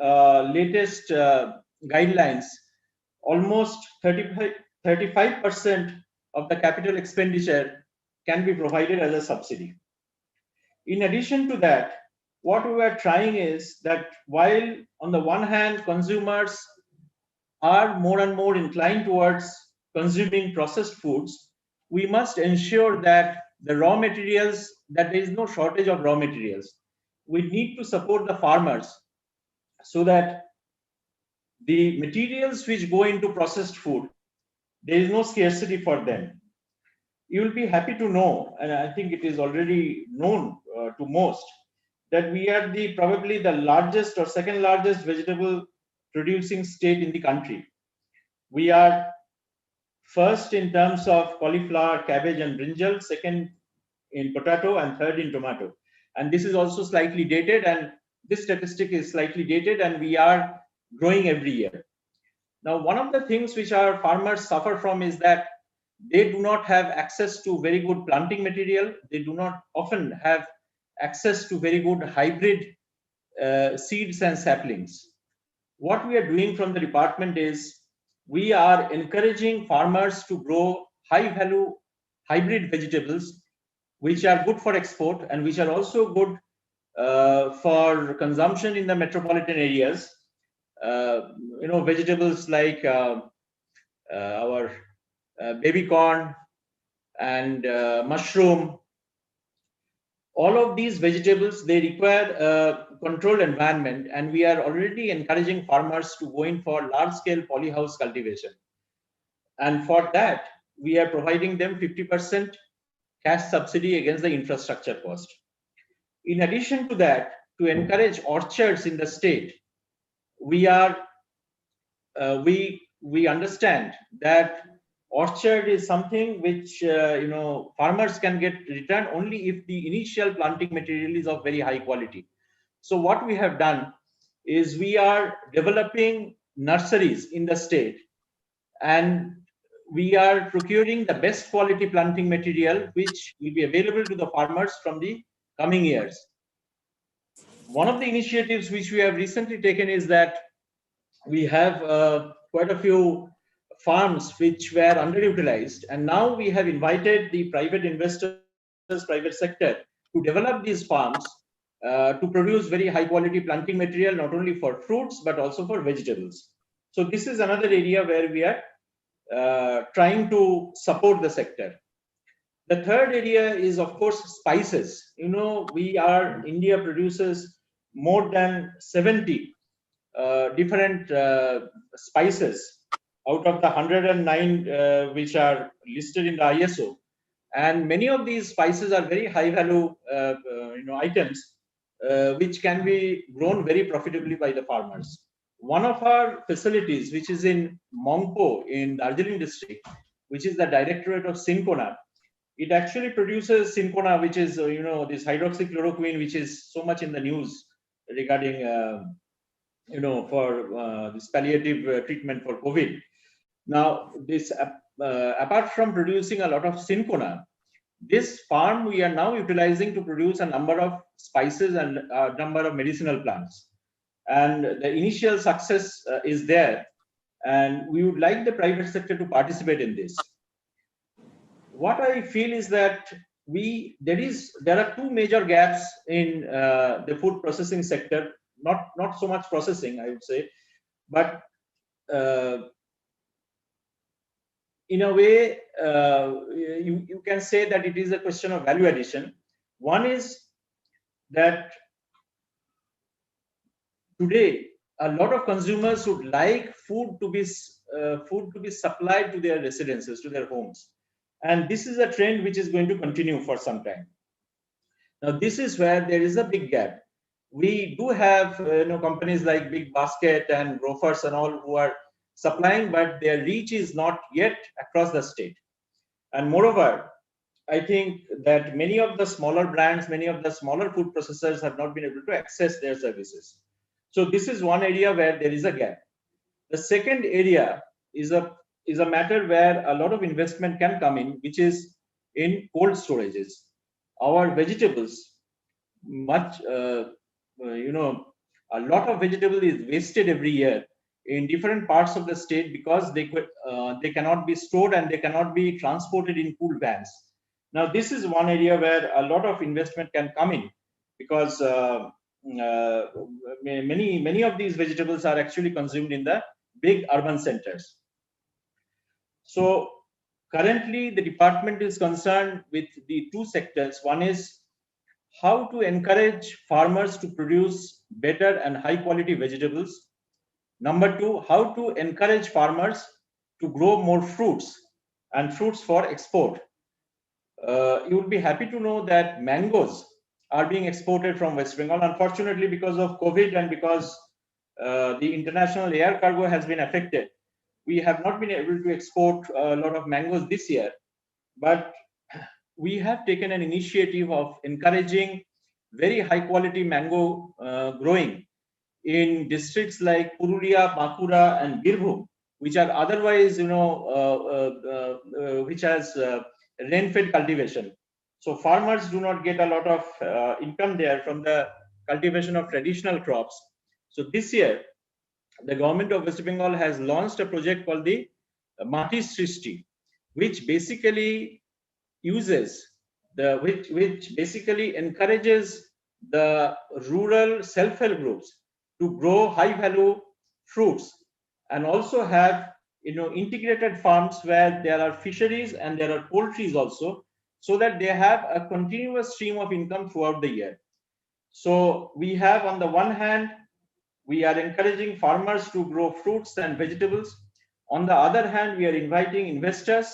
latest guidelines, almost 35% of the capital expenditure can be provided as a subsidy. In addition to that, what we are trying is that while on the one hand consumers are more and more inclined towards consuming processed foods, we must ensure that the raw materials, that there is no shortage of raw materials. We need to support the farmers so that the materials which go into processed food, there is no scarcity for them. You will be happy to know, and I think it is already known to most, that we are probably the largest or second largest vegetable producing state in the country. We are first in terms of cauliflower, cabbage, and brinjal, second in potato, and third in tomato. And this is also slightly dated, and this statistic is slightly dated, and we are growing every year. Now, one of the things which our farmers suffer from is that they do not have access to very good planting material. They do not often have access to very good hybrid seeds and saplings. What we are doing from the department is we are encouraging farmers to grow high value hybrid vegetables, which are good for export and which are also good for consumption in the metropolitan areas. Vegetables like our baby corn and mushroom. All of these vegetables, they require a controlled environment, and we are already encouraging farmers to go in for large-scale polyhouse cultivation. And for that, we are providing them 50% cash subsidy against the infrastructure cost. In addition to that, to encourage orchards in the state, we understand that orchard is something which farmers can get return only if the initial planting material is of very high quality. So what we have done is we are developing nurseries in the state, and we are procuring the best quality planting material which will be available to the farmers from the coming years. One of the initiatives which we have recently taken is that we have quite a few farms which were underutilized, and now we have invited the private investors, private sector, to develop these farms to produce very high quality planting material, not only for fruits but also for vegetables. So this is another area where we are trying to support the sector. The third area is, of course, spices. India produces more than 70 different spices out of the 109 which are listed in the ISO, and many of these spices are very high value items which can be grown very profitably by the farmers. One of our facilities, which is in Mongpo in Darjeeling district, which is the Directorate of Syncona, it actually produces Syncona, which is this hydroxychloroquine, which is so much in the news regarding for this palliative treatment for COVID. Now, this apart from producing a lot of Syncona, this farm we are now utilizing to produce a number of spices and a number of medicinal plants. And the initial success is there, and we would like the private sector to participate in this. what I feel is that there are two major gaps in the food processing sector. Not so much processing, I would say, but in a way, you can say that it is a question of value addition. One is that today a lot of consumers would like food to be supplied to their residences, to their homes, and this is a trend which is going to continue for some time. Now, this is where there is a big gap. We do have companies like Big Basket and Grofers and all who are supplying, but their reach is not yet across the state. And moreover, I think that many of the smaller brands, many of the smaller food processors have not been able to access their services. So this is one area where there is a gap. The second area is a matter where a lot of investment can come in, which is in cold storages. Our vegetables, a lot of vegetable is wasted every year in different parts of the state because they cannot be stored and they cannot be transported in cool vans. Now, this is one area where a lot of investment can come in, because many of these vegetables are actually consumed in the big urban centers. So currently, the department is concerned with the two sectors. One is how to encourage farmers to produce better and high quality vegetables. Number two, how to encourage farmers to grow more fruits and fruits for export. You would be happy to know that mangoes are being exported from West Bengal. Unfortunately, because of COVID and because the international air cargo has been affected, we have not been able to export a lot of mangoes this year. But we have taken an initiative of encouraging very high quality mango growing in districts like Purulia, Bankura, and Birbhum, which are otherwise, which has rain-fed cultivation. So farmers do not get a lot of income there from the cultivation of traditional crops. So this year, the government of West Bengal has launched a project called the Mati Srishti, which basically which basically encourages the rural self-help groups to grow high-value fruits and also have integrated farms where there are fisheries and there are poultries also, so that they have a continuous stream of income throughout the year. So we have, on the one hand, we are encouraging farmers to grow fruits and vegetables. On the other hand, we are inviting investors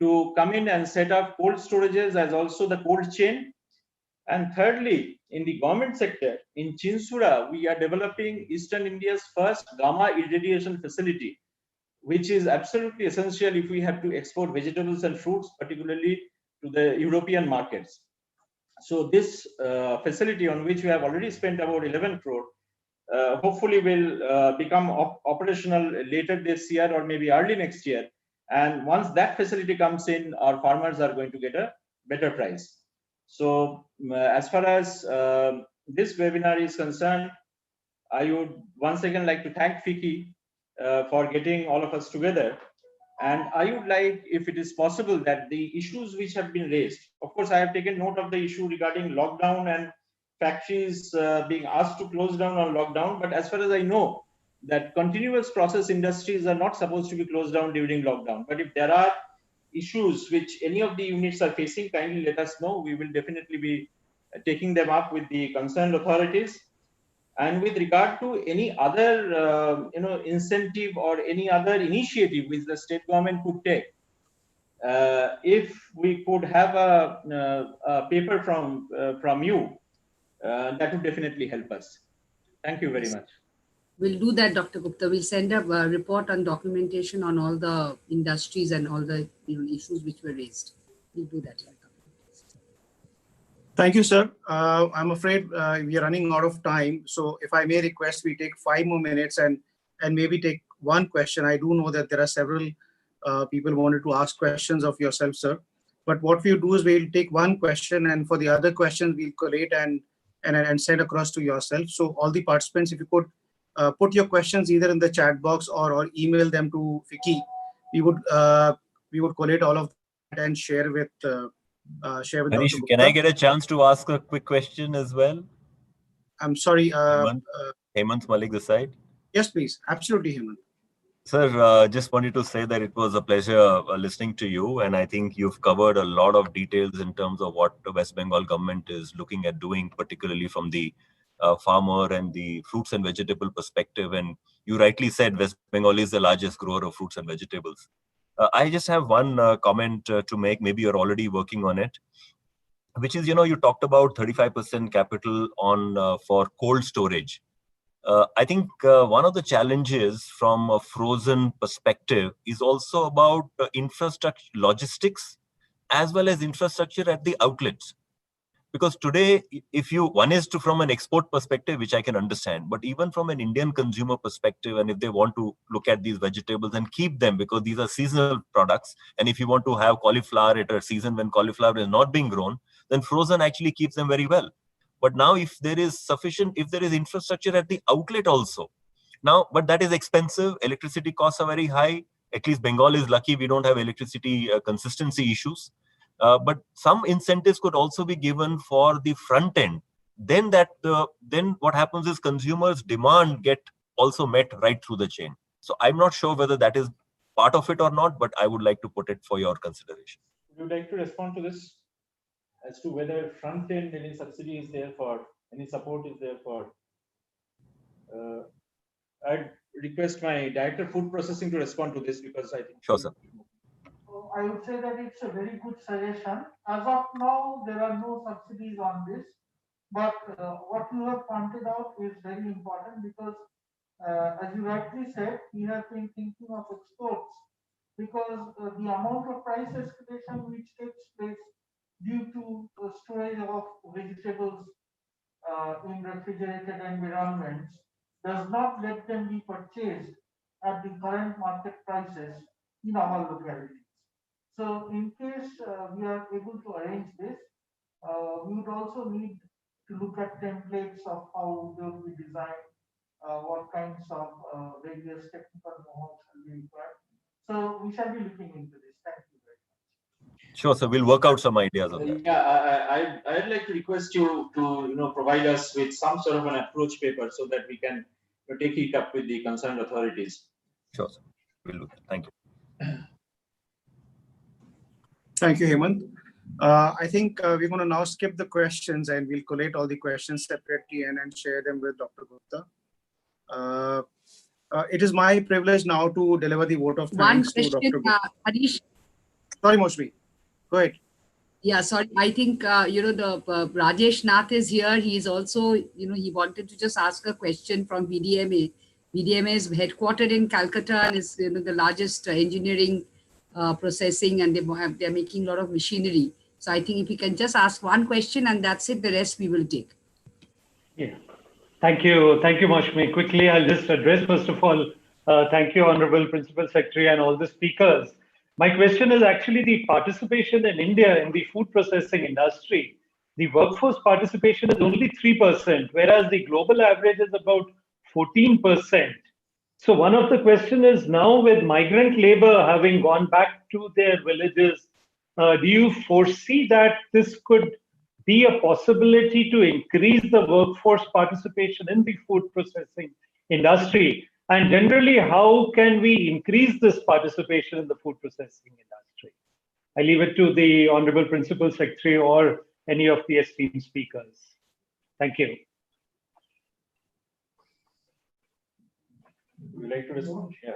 to come in and set up cold storages as also the cold chain. And thirdly, in the government sector, in Chinsura, we are developing Eastern India's first gamma irradiation facility, which is absolutely essential if we have to export vegetables and fruits, particularly to the European markets. So this facility, on which we have already spent about 11 crore, hopefully will become operational later this year or maybe early next year. And once that facility comes in, our farmers are going to get a better price. So as far as this webinar is concerned, I would once again like to thank FICCI for getting all of us together. And I would like, if it is possible, that the issues which have been raised, of course, I have taken note of the issue regarding lockdown and factories being asked to close down on lockdown. But as far as I know, that continuous process industries are not supposed to be closed down during lockdown. But if there are issues which any of the units are facing, kindly let us know. We will definitely be taking them up with the concerned authorities. And with regard to any other incentive or any other initiative which the state government could take, if we could have a paper from you, that would definitely help us. Thank you very much. We'll do that, Dr. Gupta. We'll send a report on documentation on all the industries and all the issues which were raised. We'll do that. Thank you, sir. I'm afraid we are running out of time. So if I may request, we take 5 more minutes and maybe take one question. I do know that there are several people who wanted to ask questions of yourself, sir. But what we'll do is we'll take one question, and for the other questions, we'll collate and send across to yourself. So all the participants, if you could put your questions either in the chat box or email them to FICCI, we would collate all of and share with Harish, Dr. can I Gupta. get a chance to ask a quick question as well? I'm sorry. Hemant Malik this side. Yes, please. Absolutely, Hemant. Sir, just wanted to say that it was a pleasure listening to you, and I think you've covered a lot of details in terms of what the West Bengal government is looking at doing, particularly from the farmer and the fruits and vegetable perspective. And you rightly said West Bengal is the largest grower of fruits and vegetables. I just have one comment to make. Maybe you're already working on it, which is, you talked about 35% capital on for cold storage. I think one of the challenges from a frozen perspective is also about infrastructure, logistics, as well as infrastructure at the outlets. Because today, one is from an export perspective, which I can understand, but even from an Indian consumer perspective, and if they want to look at these vegetables and keep them, because these are seasonal products, and if you want to have cauliflower at a season when cauliflower is not being grown, then frozen actually keeps them very well. But now if there is infrastructure at the outlet also, but that is expensive. Electricity costs are very high. At least Bengal is lucky we don't have electricity consistency issues. But some incentives could also be given for the front end. Then what happens is consumers' demand get also met right through the chain. So I'm not sure whether that is part of it or not, but I would like to put it for your consideration. Would you like to respond to this as to whether front end any subsidy is there for, any support is there for? I'd request my director of food processing to respond to this, because I think. Sure, sir. I would say that it's a very good suggestion. As of now, there are no subsidies on this, but what you have pointed out is very important, because as you rightly said, we have been thinking of exports, because the amount of price escalation which takes place due to storage of vegetables in refrigerated environments does not let them be purchased at the current market prices in our localities. So in case we are able to arrange this, we would also need to look at templates of how they will be designed, what kinds of various technical know-how shall be required. So we shall be looking into this. Thank you very much. Sure, sir. We'll work out some ideas on that. Yeah, I'd like to request you to provide us with some sort of an approach paper so that we can take it up with the concerned authorities. Sure, sir. We'll do that. Thank you. Thank you, Hemant. I think we're going to now skip the questions, and we'll collate all the questions separately and share them with Dr. Gupta. It is my privilege now to deliver the vote of thanks to Dr. Gupta. Harish. Sorry, Moshmi. Go ahead. Yeah, sorry. I think, the Rajesh Nath is here. He's also, he wanted to just ask a question from VDMA. VDMA is headquartered in Calcutta and is the largest engineering processing, and they're making a lot of machinery. So I think if you can just ask one question and that's it, the rest we will take. Yeah. Thank you. Thank you, Moshmi. Quickly, I'll just address, first of all, thank you, Honorable Principal Secretary and all the speakers. My question is actually the participation in India in the food processing industry. The workforce participation is only 3%, whereas the global average is about 14%. So one of the question is, now with migrant labor having gone back to their villages, do you foresee that this could be a possibility to increase the workforce participation in the food processing industry? And generally, how can we increase this participation in the food processing industry? I leave it to the Honorable Principal Secretary or any of the esteemed speakers. Thank you. Would you like to respond? Yeah.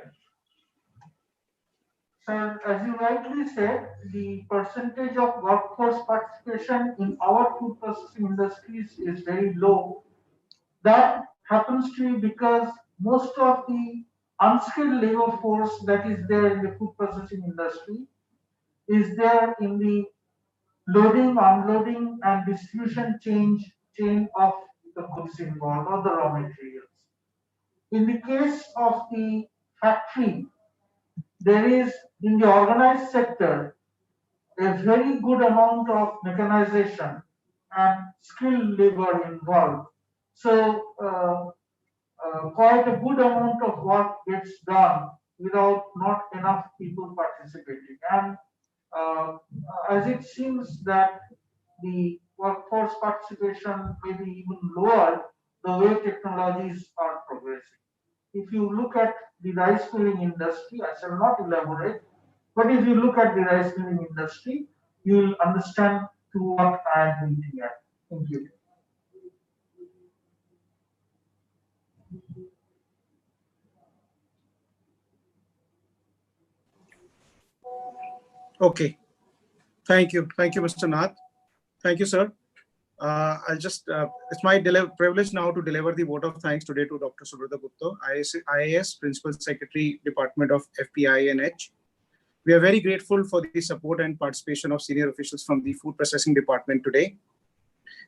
Sir, as you rightly said, the percentage of workforce participation in our food processing industries is very low. That happens to be because most of the unskilled labor force that is there in the food processing industry is there in the loading, unloading, and distribution chain of the goods involved or the raw materials. In the case of the factory, there is in the organized sector a very good amount of mechanization and skilled labor involved. So quite a good amount of work gets done without not enough people participating. And as it seems that the workforce participation may be even lower the way technologies are progressing. If you look at the rice milling industry, I shall not elaborate, but if you look at the rice milling industry, you will understand to what I am hinting at. Thank you. Okay. Thank you, Mr. Nath. Thank you, sir. I'll just, it's my privilege now to deliver the vote of thanks today to Dr. Subrata Gupta, IAS Principal Secretary, Department of FPINH. We are very grateful for the support and participation of senior officials from the Food Processing Department today.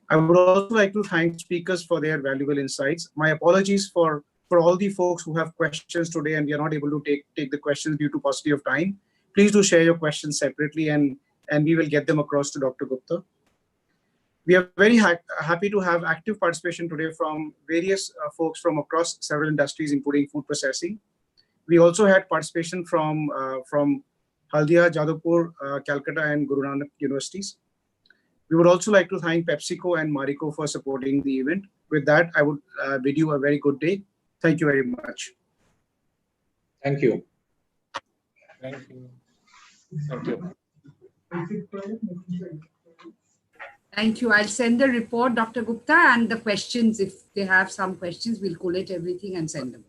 I would also like to thank speakers for their valuable insights. My apologies for all the folks who have questions today and we are not able to take the questions due to paucity of time. Please do share your questions separately and we will get them across to Dr. Gupta. We are very happy to have active participation today from various folks from across several industries, including food processing. We also had participation from Haldia, Jadavpur, Calcutta, and Guru Nanak universities. We would also like to thank PepsiCo and Marico for supporting the event. With that, I would bid you a very good day. Thank you very much. Thank you. Thank you. Thank you. Thank you. I'll send the report, Dr. Gupta, and the questions. If they have some questions, we'll collate everything and send them.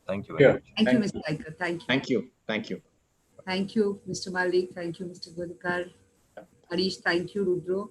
Thank you very much. Thank you, Mr. Iker. Thank you. Thank you. Thank you. Thank you, Mr. Malik. Thank you, Mr. Gurikar. Harish, thank you, Rudro.